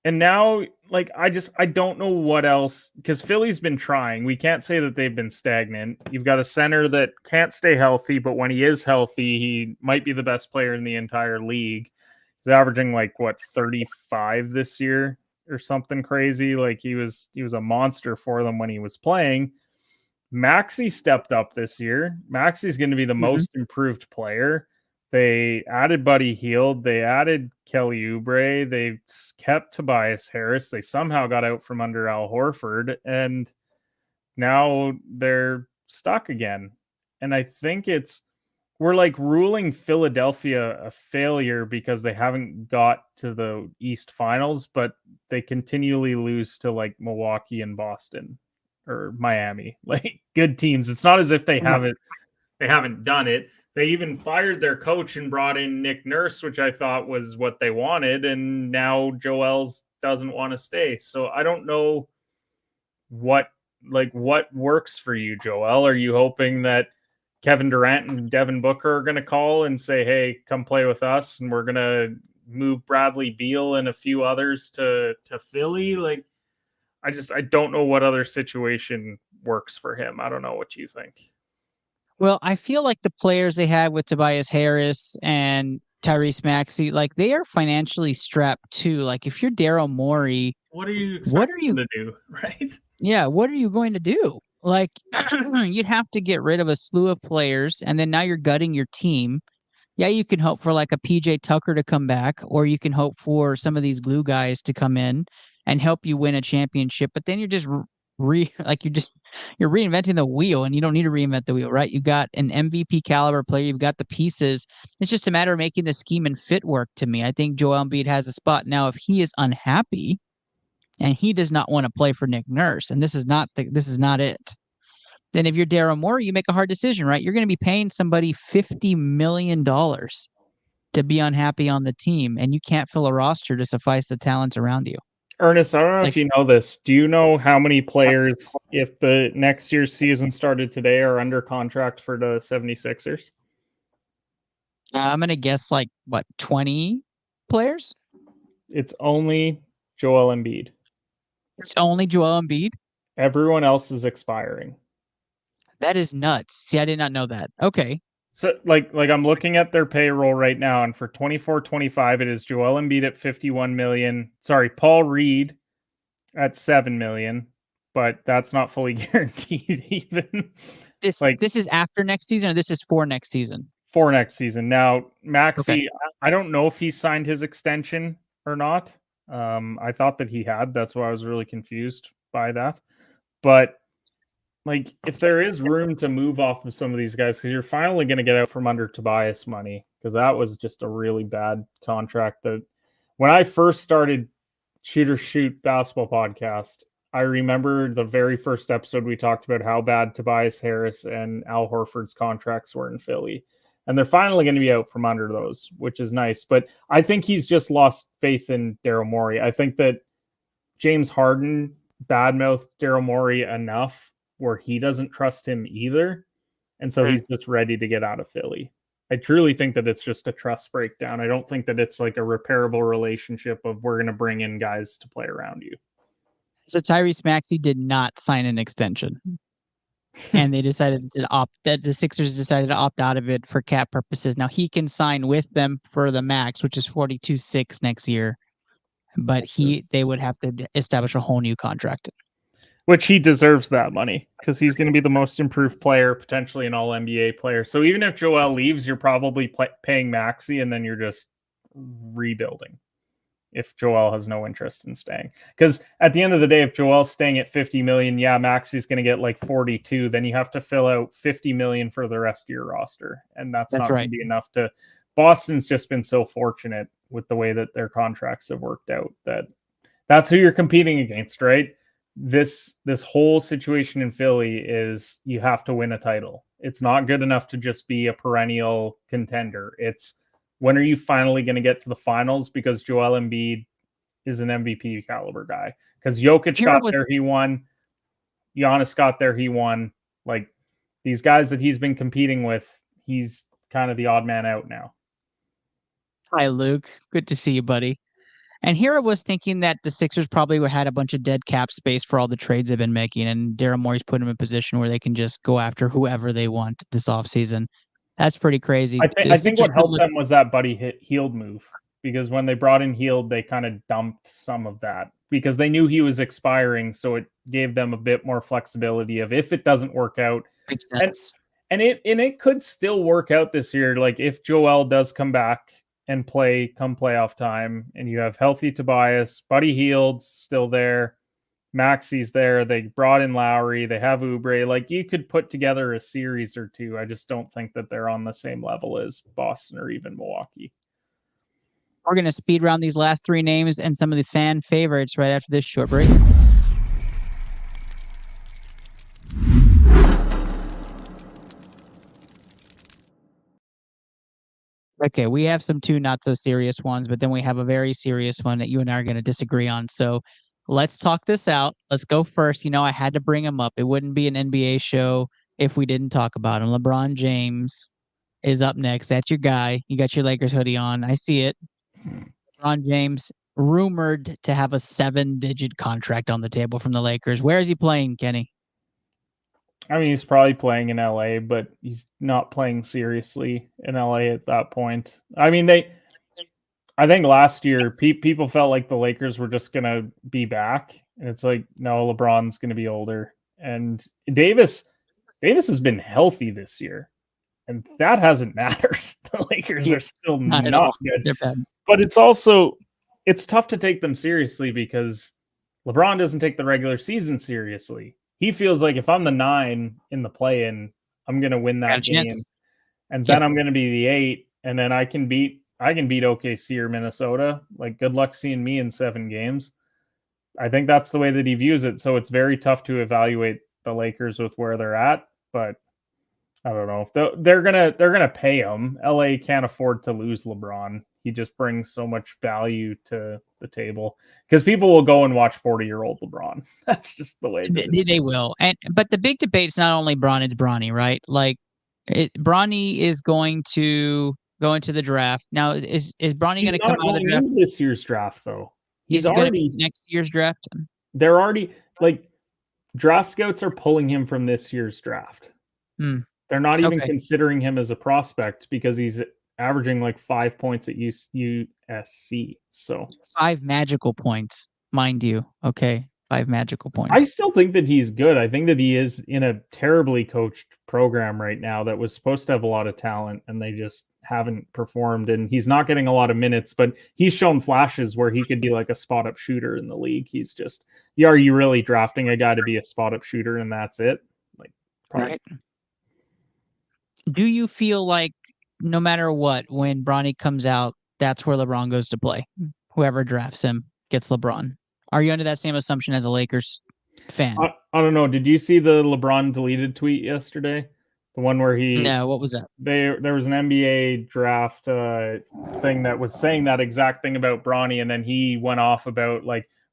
K: And now, like, I don't know what else, because Philly's been trying. We can't say that they've been stagnant. You've got a center that can't stay healthy, but when he is healthy, he might be the best player in the entire league. He's averaging 35 this year or something crazy. Like, he was a monster for them when he was playing. Maxey stepped up this year. Maxey's going to be the most improved player. They added Buddy Hield. They added Kelly Oubre. They kept Tobias Harris. They somehow got out from under Al Horford, and now they're stuck again. And I think we're ruling Philadelphia a failure because they haven't got to the East Finals, but they continually lose to Milwaukee and Boston or Miami, good teams. It's not as if they haven't done it. They even fired their coach and brought in Nick Nurse, which I thought was what they wanted. And now Joel's doesn't want to stay. So I don't know what works for you, Joel. Are you hoping that Kevin Durant and Devin Booker are going to call and say, hey, come play with us, and we're going to move Bradley Beal and a few others to Philly? I don't know what other situation works for him. I don't know what you think.
J: Well, I feel like the players they had with Tobias Harris and Tyrese Maxey, they are financially strapped too. If you're Daryl Morey,
K: what are you expecting to do, right?
J: Yeah, what are you going to do? You'd have to get rid of a slew of players, and then now you're gutting your team. Yeah, you can hope for a PJ Tucker to come back, or you can hope for some of these glue guys to come in and help you win a championship. But then you're just you're reinventing the wheel, and you don't need to reinvent the wheel, right? You got an MVP caliber player, you've got the pieces. It's just a matter of making the scheme and fit work to me. I think Joel Embiid has a spot now. If he is unhappy and he does not want to play for Nick Nurse, and this is not it, then if you're Daryl Morey, you make a hard decision, right? You're going to be paying somebody $50 million to be unhappy on the team, and you can't fill a roster to suffice the talents around you.
K: Ernest, I don't know if you know this. Do you know how many players, if the next year's season started today, are under contract for the 76ers?
J: I'm going to guess 20 players?
K: It's only Joel Embiid.
J: It's only Joel Embiid?
K: Everyone else is expiring.
J: That is nuts. See, I did not know that. Okay.
K: So I'm looking at their payroll right now, and for 24-25, it is Joel Embiid at $51 million. Sorry, Paul Reed at $7 million, but that's not fully guaranteed even.
J: This is after next season, or this is for next season?
K: For next season. Now, Maxey, I don't know if he signed his extension or not. I thought that he had. That's why I was really confused by that. But if there is room to move off of some of these guys, because you're finally going to get out from under Tobias money, because that was just a really bad contract. That when I first started Shoot or Shoot basketball podcast, I remember the very first episode we talked about how bad Tobias Harris and Al Horford's contracts were in Philly. And they're finally going to be out from under those, which is nice. But I think he's just lost faith in Daryl Morey. I think that James Harden badmouthed Daryl Morey enough where he doesn't trust him either. And so he's just ready to get out of Philly. I truly think that it's just a trust breakdown. I don't think that it's a repairable relationship of we're going to bring in guys to play around you.
J: So Tyrese Maxey did not sign an extension. and they decided to the Sixers decided to opt out of it for cap purposes. Now he can sign with them for the max, which is 42.6 next year, but they would have to establish a whole new contract.
K: Which he deserves that money because he's going to be the most improved player, potentially an all NBA player. So even if Joel leaves, you're probably paying Maxey, and then you're just rebuilding if Joel has no interest in staying. Because at the end of the day, if Joel's staying at 50 million, yeah, Maxey's going to get like 42. Then you have to fill out 50 million for the rest of your roster. And that's not going to be enough to... Boston's just been so fortunate with the way that their contracts have worked out that's who you're competing against, right? This whole situation in Philly is you have to win a title. It's not good enough to just be a perennial contender. It's when are you finally going to get to the finals? Because Joel Embiid is an MVP caliber guy. Because Jokic got there, he won. Giannis got there, he won. Like these guys that he's been competing with, he's kind of the odd man out now.
J: Hi, Luke. Good to see you, buddy. And here I was thinking that the Sixers probably had a bunch of dead cap space for all the trades they've been making, and Daryl Morey's put them in a position where they can just go after whoever they want this offseason. That's pretty crazy.
K: I think what helped them was that Buddy Hield move, because when they brought in Hield, they kind of dumped some of that because they knew he was expiring, so it gave them a bit more flexibility of if it doesn't work out.
J: Makes sense.
K: And it could still work out this year. Like if Joel does come back and play come playoff time, and you have healthy Tobias, Buddy Hield's still there, Maxey's there, they brought in Lowry, they have Oubre, like you could put together a series or two. I just don't think that they're on the same level as Boston or even Milwaukee.
J: We're going to speed round these last three names and some of the fan favorites right after this short break. Okay, we have some two not so serious ones, but then we have a very serious one that you and I are going to disagree on. So let's talk this out. Let's go first. You know, I had to bring him up. It wouldn't be an NBA show if we didn't talk about him. LeBron James is up next. That's your guy. You got your Lakers hoodie on. I see it. LeBron James rumored to have a 7-digit contract on the table from the Lakers. Where is he playing, Kenny?
K: I mean, he's probably playing in LA, but he's not playing seriously in LA at that point. I mean, I think last year people felt like the Lakers were just going to be back. And it's like, no, LeBron's going to be older. And Davis has been healthy this year. And that hasn't mattered. The Lakers are still not good.
J: They're bad.
K: But it's tough to take them seriously because LeBron doesn't take the regular season seriously. He feels like if I'm the 9 in the play-in, I'm going to win that game. And then I'm going to be the 8, and then I can beat OKC or Minnesota. Like, good luck seeing me in 7 games. I think that's the way that he views it. So it's very tough to evaluate the Lakers with where they're at, but I don't know. They're gonna pay him. LA can't afford to lose LeBron. He just brings so much value to the table because people will go and watch 40-year-old LeBron. That's just the way
J: they will. But the big debate is not only Bron, it's Bronny, right? Like Bronny is going to go into the draft. Now, is Bronny going to come out of the draft?
K: This year's draft, though.
J: He's already next year's draft.
K: They're already draft scouts are pulling him from this year's draft. They're not even considering him as a prospect because he's averaging 5 points at USC. So
J: 5 magical points, mind you. Okay, 5 magical points.
K: I still think that he's good. I think that he is in a terribly coached program right now that was supposed to have a lot of talent, and they just haven't performed. And he's not getting a lot of minutes, but he's shown flashes where he could be like a spot-up shooter in the league. He's just, are you really drafting a guy to be a spot-up shooter and that's it? Probably.
J: Right. Do you feel like no matter what, when Bronny comes out, that's where LeBron goes to play? Whoever drafts him gets LeBron. Are you under that same assumption as a Lakers fan?
K: I don't know. Did you see the LeBron deleted tweet yesterday? The one where he...
J: No, what was that?
K: There was an NBA draft thing that was saying that exact thing about Bronny, and then he went off about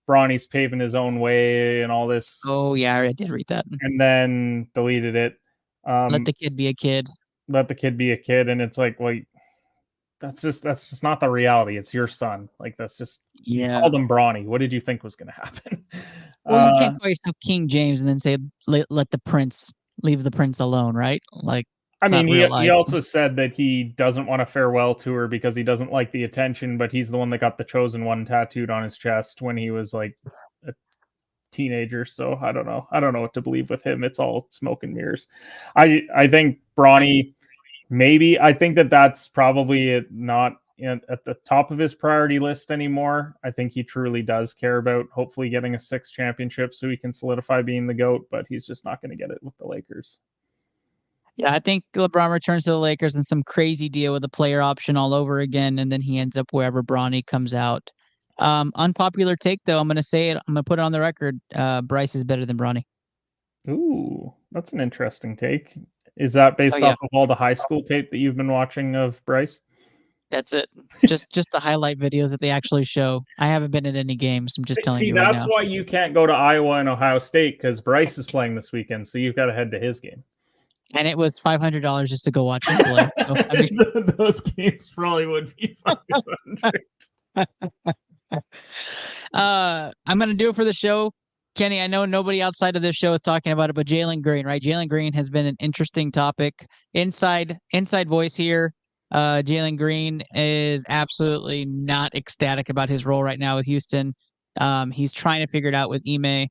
K: Bronny's paving his own way and all this.
J: Oh, yeah, I did read that.
K: And then deleted it.
J: Let the kid be a kid.
K: Let the kid be a kid, and it's that's just not the reality. It's your son. That's just you called him Bronny. What did you think was going to happen?
J: Well, you can't call yourself King James and then say let the prince leave the prince alone, right? Like,
K: I
J: it's not
K: mean,
J: real
K: he
J: life.
K: also said that he doesn't want a farewell tour because he doesn't like the attention, but he's the one that got the chosen one tattooed on his chest when he was like a teenager. So I don't know. I don't know what to believe with him. It's all smoke and mirrors. I think Bronny, maybe. I think that's probably not at the top of his priority list anymore. I think he truly does care about hopefully getting a 6th championship so he can solidify being the GOAT, but he's just not going to get it with the Lakers.
J: Yeah, I think LeBron returns to the Lakers and some crazy deal with a player option all over again, and then he ends up wherever Bronny comes out. Unpopular take, though. I'm going to say it. I'm going to put it on the record. Bryce is better than Bronny.
K: Ooh, that's an interesting take. Is that based off of all the high school tape that you've been watching of Bryce?
J: That's it. Just the highlight videos that they actually show. I haven't been at any games. I'm just telling you right now.
K: See, that's why you can't go to Iowa and Ohio State, because Bryce is playing this weekend, so you've got to head to his game.
J: And it was $500 just to go watch him play. So, I mean,
K: those games probably would be $500.
J: I'm going to do it for the show. Kenny, I know nobody outside of this show is talking about it, but Jalen Green, right? Jalen Green has been an interesting topic. Inside voice here. Jalen Green is absolutely not ecstatic about his role right now with Houston. He's trying to figure it out with Ime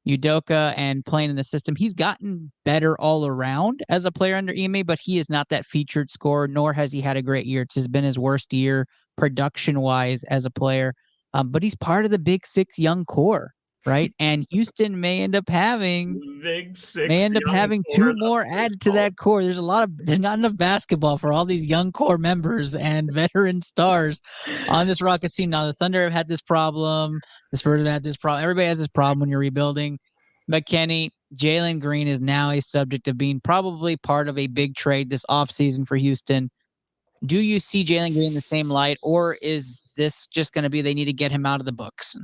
J: Udoka and playing in the system. He's gotten better all around as a player under Ime, but he is not that featured scorer, nor has he had a great year. It's been his worst year production-wise as a player. But he's part of the Big Six young core, right? And Houston may end up having two more added to that core. There's not enough basketball for all these young core members and veteran stars on this Rockets team. Now the Thunder have had this problem. The Spurs have had this problem. Everybody has this problem when you're rebuilding. But Kenny, Jalen Green is now a subject of being probably part of a big trade this offseason for Houston. Do you see Jalen Green in the same light, or is this just going to be they need to get him out of the books?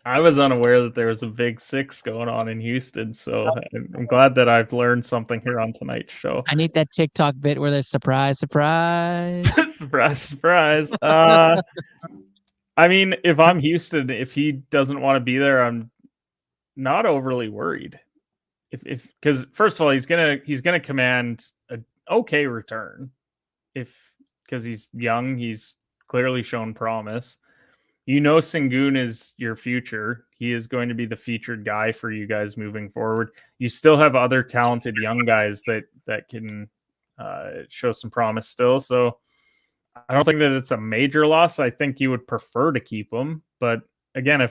K: I was unaware that there was a Big Six going on in Houston, so I'm glad that I've learned something here on tonight's show.
J: I need that TikTok bit where there's surprise, surprise.
K: surprise, surprise. I mean, if I'm Houston, if he doesn't want to be there, I'm not overly worried. Because first of all, he's gonna command an okay return. Because he's young, he's clearly shown promise. You know, Sengun is your future. He is going to be the featured guy for you guys moving forward. You still have other talented young guys that can show some promise still. So I don't think that it's a major loss. I think you would prefer to keep him. But again,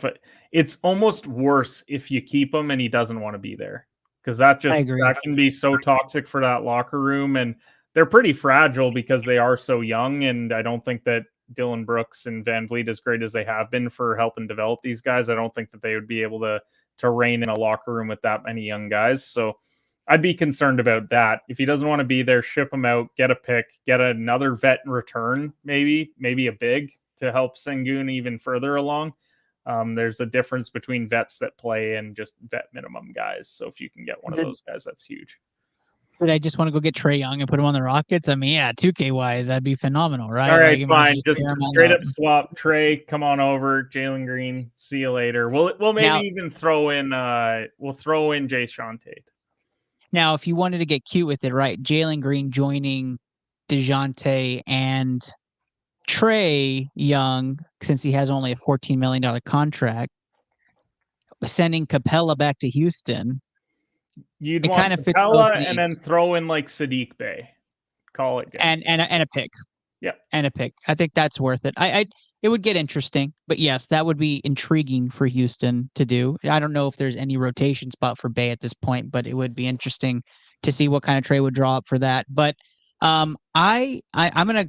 K: it's almost worse if you keep him and he doesn't want to be there, because that can be so toxic for that locker room. And they're pretty fragile because they are so young. And I don't think that Dylan Brooks and Van Vliet, as great as they have been for helping develop these guys, I don't think that they would be able to reign in a locker room with that many young guys. So I'd be concerned about that. If he doesn't want to be there, ship him out, get a pick, get another vet in return, maybe a big to help Sengun even further along. There's a difference between vets that play and just vet minimum guys. So if you can get one of those guys, that's huge.
J: But I just want to go get Trae Young and put him on the Rockets. I mean, yeah, 2K wise, that'd be phenomenal, right?
K: All right,
J: like,
K: fine. Just straight up swap Trey. Come on over, Jalen Green. See you later. We'll maybe even throw in Jay Sean Tate.
J: Now, if you wanted to get cute with it, right? Jalen Green joining DeJounte and Trae Young, since he has only a $14 million contract, sending Capella back to Houston.
K: You'd want Capella and then throw in like Sadiq Bey. Call it good.
J: And a pick.
K: Yeah.
J: And a pick. I think that's worth it. It would get interesting, but yes, that would be intriguing for Houston to do. I don't know if there's any rotation spot for Bey at this point, but it would be interesting to see what kind of trade would draw up for that. But I'm gonna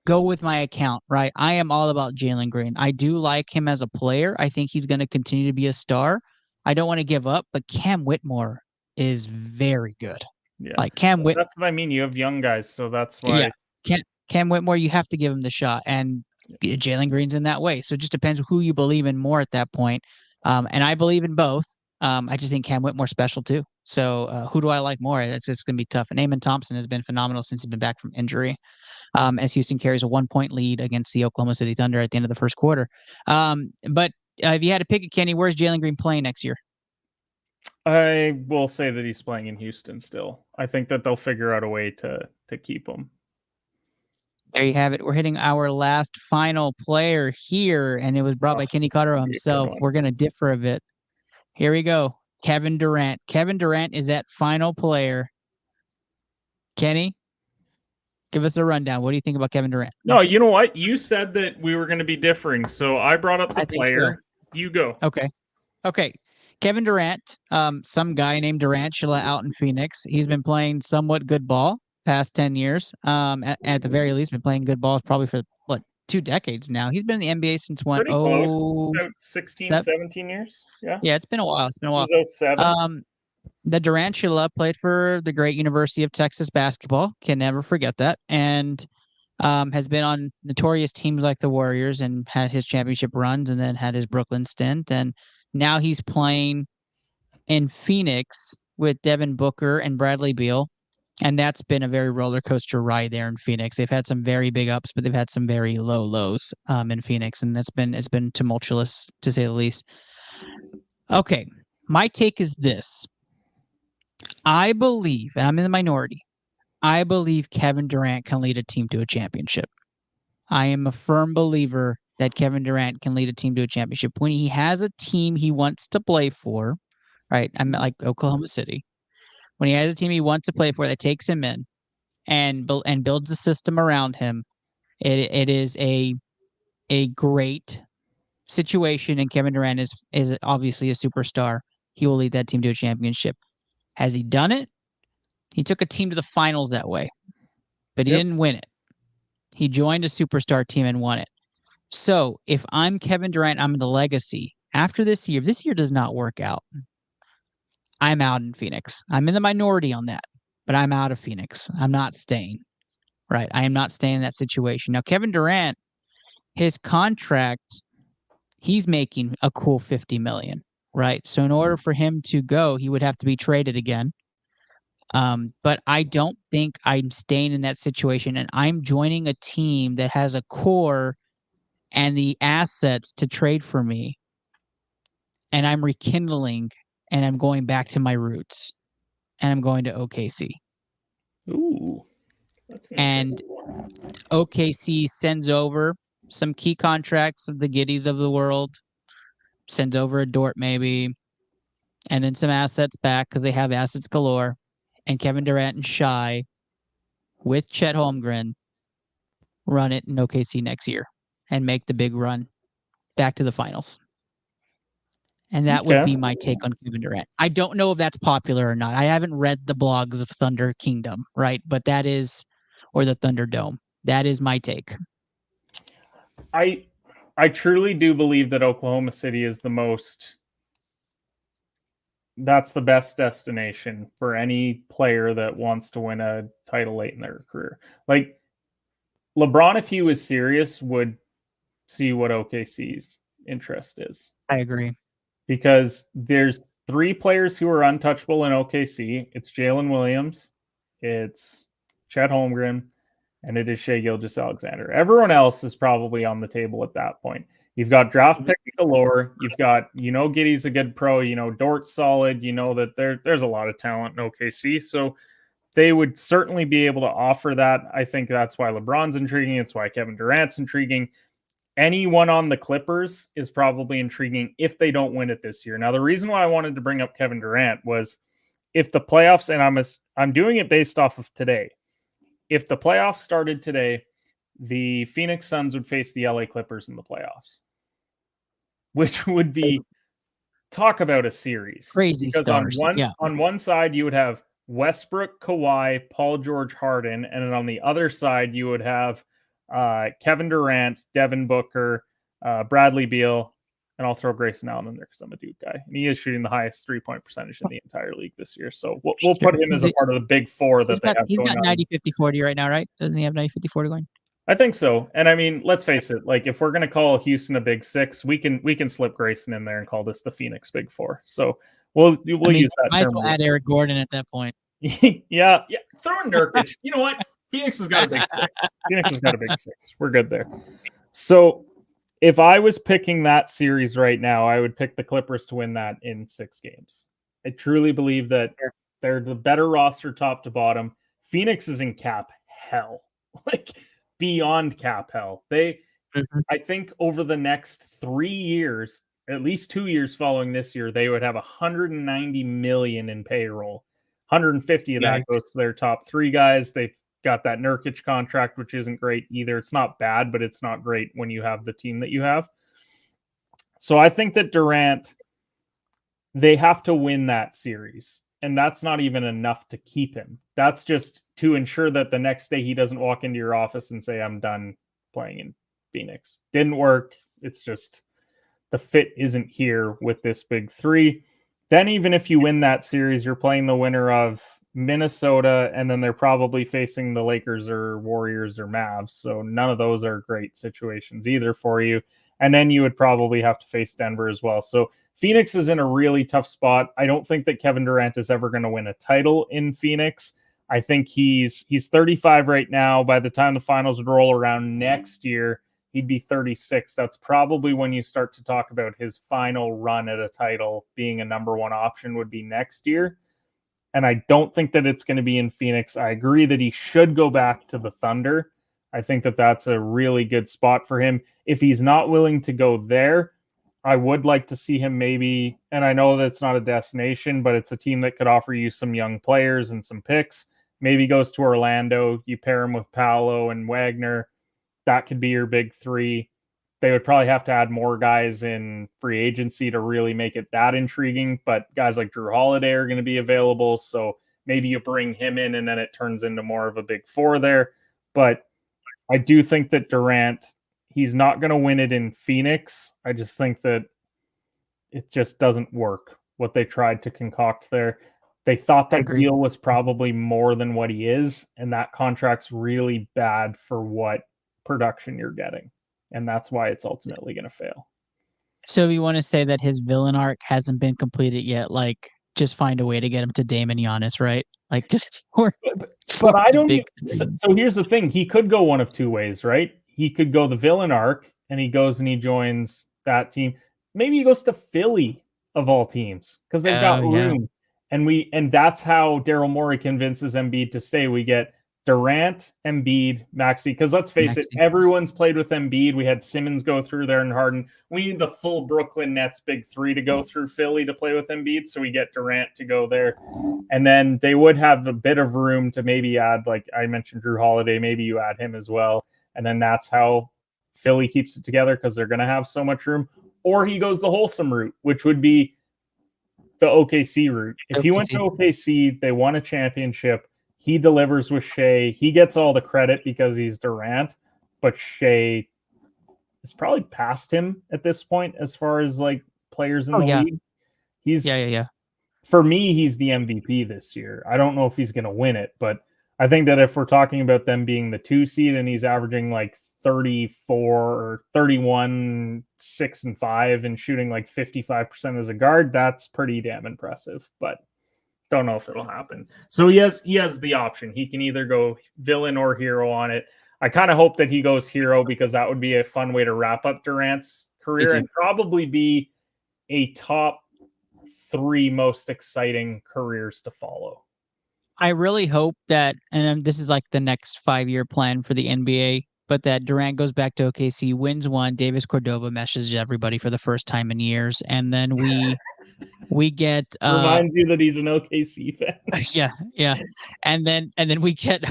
J: go with my account, right? I am all about Jalen Green. I do like him as a player. I think he's going to continue to be a star. I don't want to give up, but Cam Whitmore is very good.
K: Yeah.
J: Like Cam Whitmore.
K: That's what I mean. You have young guys, so that's why.
J: Yeah. Cam Whitmore, you have to give him the shot. And Jalen Green's in that way. So it just depends who you believe in more at that point. And I believe in both. I just think Cam Whitmore's special too. So who do I like more? It's going to be tough. And Amen Thompson has been phenomenal since he's been back from injury. As Houston carries a 1-point lead against the Oklahoma City Thunder at the end of the first quarter. But if you had to pick a Kenny, where's Jalen Green playing next year?
K: I will say that he's playing in Houston still. I think that they'll figure out a way to keep him.
J: There you have it. We're hitting our last final player here, and it was brought by Kenneth Cotterill himself. We're going to differ a bit. Here we go. Kevin Durant. Kevin Durant is that final player. Kenny, give us a rundown. What do you think about Kevin Durant?
K: No, you know what? You said that we were going to be differing, so I brought up the player. So. You go.
J: Okay. Kevin Durant, some guy named Durantula out in Phoenix. He's been playing somewhat good ball past 10 years. At the very least, been playing good balls probably for, 2 decades now. He's been in the NBA since when?
K: About 16, 17 years?
J: Yeah, it's been a while.
K: The
J: Durantula played for the great University of Texas basketball. Can never forget that. And has been on notorious teams like the Warriors and had his championship runs and then had his Brooklyn stint. And now he's playing in Phoenix with Devin Booker and Bradley Beal. And that's been a very roller coaster ride there in Phoenix. They've had some very big ups, but they've had some very low lows in Phoenix. And it's been tumultuous, to say the least. Okay, my take is this. I believe, and I'm in the minority, I believe Kevin Durant can lead a team to a championship. I am a firm believer that Kevin Durant can lead a team to a championship. When he has a team he wants to play for, right? I'm like Oklahoma City. When he has a team he wants to play for that takes him in and builds a system around him, it is a great situation, and Kevin Durant is obviously a superstar. He will lead that team to a championship. Has he done it? He took a team to the finals that way, but he didn't win it. He joined a superstar team and won it. So if I'm Kevin Durant, I'm in the legacy. After this year, if this year does not work out, I'm out in Phoenix. I'm in the minority on that, but I'm out of Phoenix. I'm not staying, right? I am not staying in that situation. Now, Kevin Durant, his contract, he's making a cool $50 million, right? So in order for him to go, he would have to be traded again. But I don't think I'm staying in that situation, and I'm joining a team that has a core and the assets to trade for me. And I'm rekindling, and I'm going back to my roots, and I'm going to OKC.
K: Ooh.
J: And OKC sends over some key contracts of the Giddies of the world, sends over a Dort maybe, and then some assets back because they have assets galore. And Kevin Durant and Shai with Chet Holmgren run it in OKC next year and make the big run back to the finals. And that would be my take on Kevin Durant. I don't know if that's popular or not. I haven't read the blogs of Thunder Kingdom, right? But that is, or the Thunderdome. That is my take.
K: I truly do believe that Oklahoma City is that's the best destination for any player that wants to win a title late in their career. Like LeBron, if he was serious, would see what OKC's interest is.
J: I agree.
K: Because there's 3 players who are untouchable in OKC. It's Jalen Williams, it's Chet Holmgren, and it is Shai Gilgeous-Alexander. Everyone else is probably on the table at that point. You've got draft picks galore. You've got, Giddy's a good pro. Dort's solid. That there's a lot of talent in OKC. So they would certainly be able to offer that. I think that's why LeBron's intriguing. It's why Kevin Durant's intriguing. Anyone on the Clippers is probably intriguing if they don't win it this year. Now, the reason why I wanted to bring up Kevin Durant was if the playoffs, and I'm doing it based off of today. If the playoffs started today, the Phoenix Suns would face the LA Clippers in the playoffs, which would be talk about a series.
J: Crazy
K: because
J: stars.
K: On one side, you would have Westbrook, Kawhi, Paul George, Harden, and then on the other side, you would have Kevin Durant, Devin Booker, Bradley Beal, and I'll throw Grayson Allen in there because I'm a Duke guy. And he is shooting the highest 3-point percentage in the entire league this year. So we'll put him as a part of the big 4 that they have
J: he's
K: going
J: got
K: on.
J: 90, 50, 40 right now, right? Doesn't he have 90, 50, 40 going?
K: I think so. And I mean, let's face it, like if we're going to call Houston a big 6, we can slip Grayson in there and call this the Phoenix big 4. So we'll use that.
J: Might as well add Eric Gordon at that point.
K: yeah. Throw in Nurkic. You know what? Phoenix has got a big 6. Phoenix has got a big 6. We're good there. So if I was picking that series right now, I would pick the Clippers to win that in 6 games. I truly believe that they're the better roster top to bottom. Phoenix is in cap hell, like beyond cap hell. I think over the next 3 years, at least 2 years following this year, they would have 190 million in payroll. 150 of that goes to their top 3 guys. They've got that Nurkic contract, which isn't great either. It's not bad, but it's not great when you have the team that you have. So I think that Durant, they have to win that series. And that's not even enough to keep him. That's just to ensure that the next day he doesn't walk into your office and say, I'm done playing in Phoenix. Didn't work. It's just the fit isn't here with this big 3. Then even if you win that series, you're playing the winner of Minnesota, and then they're probably facing the Lakers or Warriors or Mavs. So none of those are great situations either for you. And then you would probably have to face Denver as well. So Phoenix is in a really tough spot. I don't think that Kevin Durant is ever going to win a title in Phoenix. I think he's 35 right now. By the time the finals would roll around next year, he'd be 36. That's probably when you start to talk about his final run at a title being a number 1 option would be next year. And I don't think that it's going to be in Phoenix. I agree that he should go back to the Thunder. I think that that's a really good spot for him. If he's not willing to go there, I would like to see him maybe, and I know that it's not a destination, but it's a team that could offer you some young players and some picks. Maybe goes to Orlando. You pair him with Paolo and Wagner. That could be your big 3. They would probably have to add more guys in free agency to really make it that intriguing, but guys like Drew Holiday are going to be available, so maybe you bring him in and then it turns into more of a big 4 there. But I do think that Durant, he's not going to win it in Phoenix. I just think that it just doesn't work, what they tried to concoct there. They thought that deal was probably more than what he is, and that contract's really bad for what production you're getting. And that's why it's ultimately going to fail.
J: So you want to say that his villain arc hasn't been completed yet? Like, just find a way to get him to Damon Giannis, right? Like, just
K: but I don't. So here's the thing: he could go one of 2 ways, right? He could go the villain arc, and he goes and he joins that team. Maybe he goes to Philly of all teams because they've got room, and that's how Daryl Morey convinces Embiid to stay. We get Durant, Embiid, Maxey, because let's face it, everyone's played with Embiid. We had Simmons go through there and Harden. We need the full Brooklyn Nets big 3 to go through Philly to play with Embiid, so we get Durant to go there. And then they would have a bit of room to maybe add, like I mentioned, Drew Holiday. Maybe you add him as well. And then that's how Philly keeps it together because they're going to have so much room. Or he goes the wholesome route, which would be the OKC route. If he went to OKC, they won a championship. He delivers with Shea. He gets all the credit because he's Durant, but Shea is probably past him at this point as far as like players in the league. He's For me, he's the MVP this year. I don't know if he's going to win it, but I think that if we're talking about them being the 2 seed and he's averaging like 34 or 31, 6 and 5 and shooting like 55% as a guard, that's pretty damn impressive, but don't know if it'll happen. So he has the option. He can either go villain or hero on it. I kind of hope that he goes hero because that would be a fun way to wrap up Durant's career and probably be a top 3 most exciting careers to follow.
J: I really hope that, and this is like the next 5-year plan for the NBA, but that Durant goes back to OKC, wins 1, Davis Cordova meshes everybody for the first time in years, and then we get
K: reminds you that he's an OKC fan.
J: Yeah. And then we get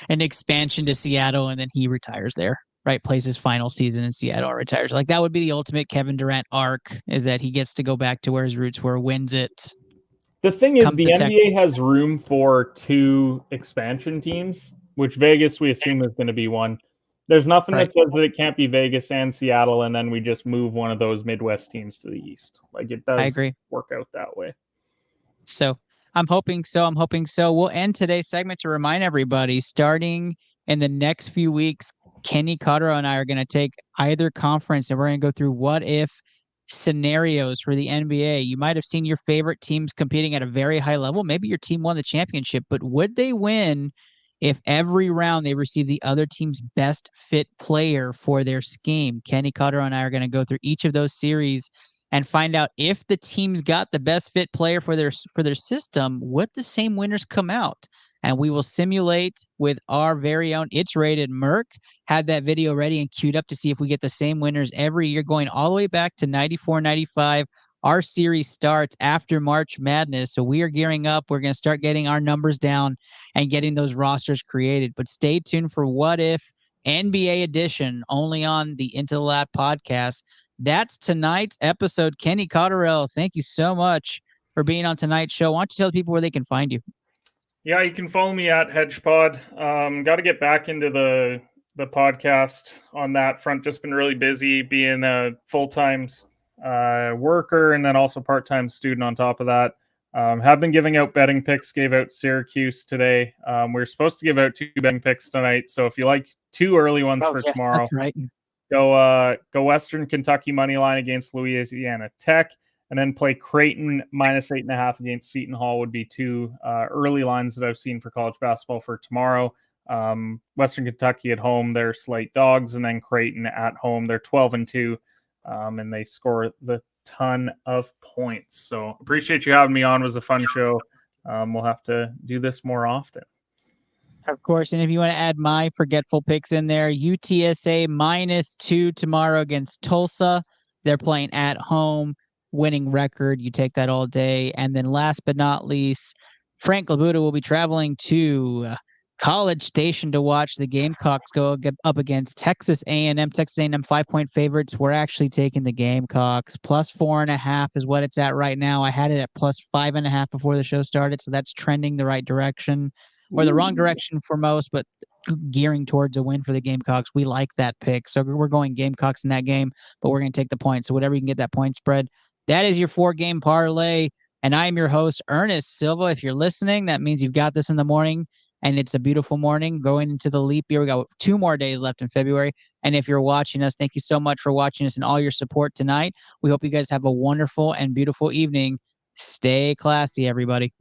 J: an expansion to Seattle, and then he retires there. Right, plays his final season in Seattle, retires. Like that would be the ultimate Kevin Durant arc, is that he gets to go back to where his roots were, wins it.
K: The thing is, the NBA has room for 2 expansion teams, which Vegas we assume is going to be one. There's nothing that says that it can't be Vegas and Seattle, and then we just move one of those Midwest teams to the East. Like it does work out that way.
J: So I'm hoping so. We'll end today's segment to remind everybody, starting in the next few weeks, Kenny Cotterill and I are going to take either conference and we're going to go through what if scenarios for the NBA. You might have seen your favorite teams competing at a very high level. Maybe your team won the championship, but would they win if every round they receive the other team's best fit player for their scheme? Kenny Cotterill and I are going to go through each of those series and find out if the team's got the best fit player for their system, would the same winners come out? And we will simulate with our very own It's Rated Merc. Had that video ready and queued up to see if we get the same winners every year, going all the way back to 94, 95. Our series starts after March Madness, so we are gearing up. We're going to start getting our numbers down and getting those rosters created. But stay tuned for What If NBA edition, only on the Into the Lab podcast. That's tonight's episode. Kenny Cotterill, thank you so much for being on tonight's show. Why don't you tell people where they can find you?
K: Yeah, you can follow me at HedgePod. Got to get back into the podcast on that front. Just been really busy being a full-time worker and then also part-time student on top of that. Have been giving out betting picks. Gave out Syracuse today. We're supposed to give out 2 betting picks tonight. So if you like 2 early ones for tomorrow,
J: that's right.
K: Go Western Kentucky money line against Louisiana Tech, and then play Creighton -8.5 against Seton Hall would be 2 early lines that I've seen for college basketball for tomorrow. Western Kentucky at home, they're slight dogs, and then Creighton at home, they're 12-2, and they score the ton of points. So appreciate you having me on. It was a fun show. We'll have to do this more often.
J: Of course, and if you want to add my forgetful picks in there, UTSA -2 tomorrow against Tulsa. They're playing at home, winning record. You take that all day. And then last but not least, Frank Labuda will be traveling to College Station to watch the Gamecocks go up against Texas A&M. Texas A&M 5-point favorites. We're actually taking the Gamecocks. +4.5 is what it's at right now. I had it at +5.5 before the show started, so that's trending the right direction. Or the wrong direction for most, but gearing towards a win for the Gamecocks. We like that pick. So we're going Gamecocks in that game, but we're going to take the points. So whatever you can get that point spread, that is your 4-game parlay. And I am your host, Ernest Silva. If you're listening, that means you've got this in the morning, and it's a beautiful morning going into the leap year. We got 2 more days left in February. And if you're watching us, thank you so much for watching us and all your support tonight. We hope you guys have a wonderful and beautiful evening. Stay classy, everybody.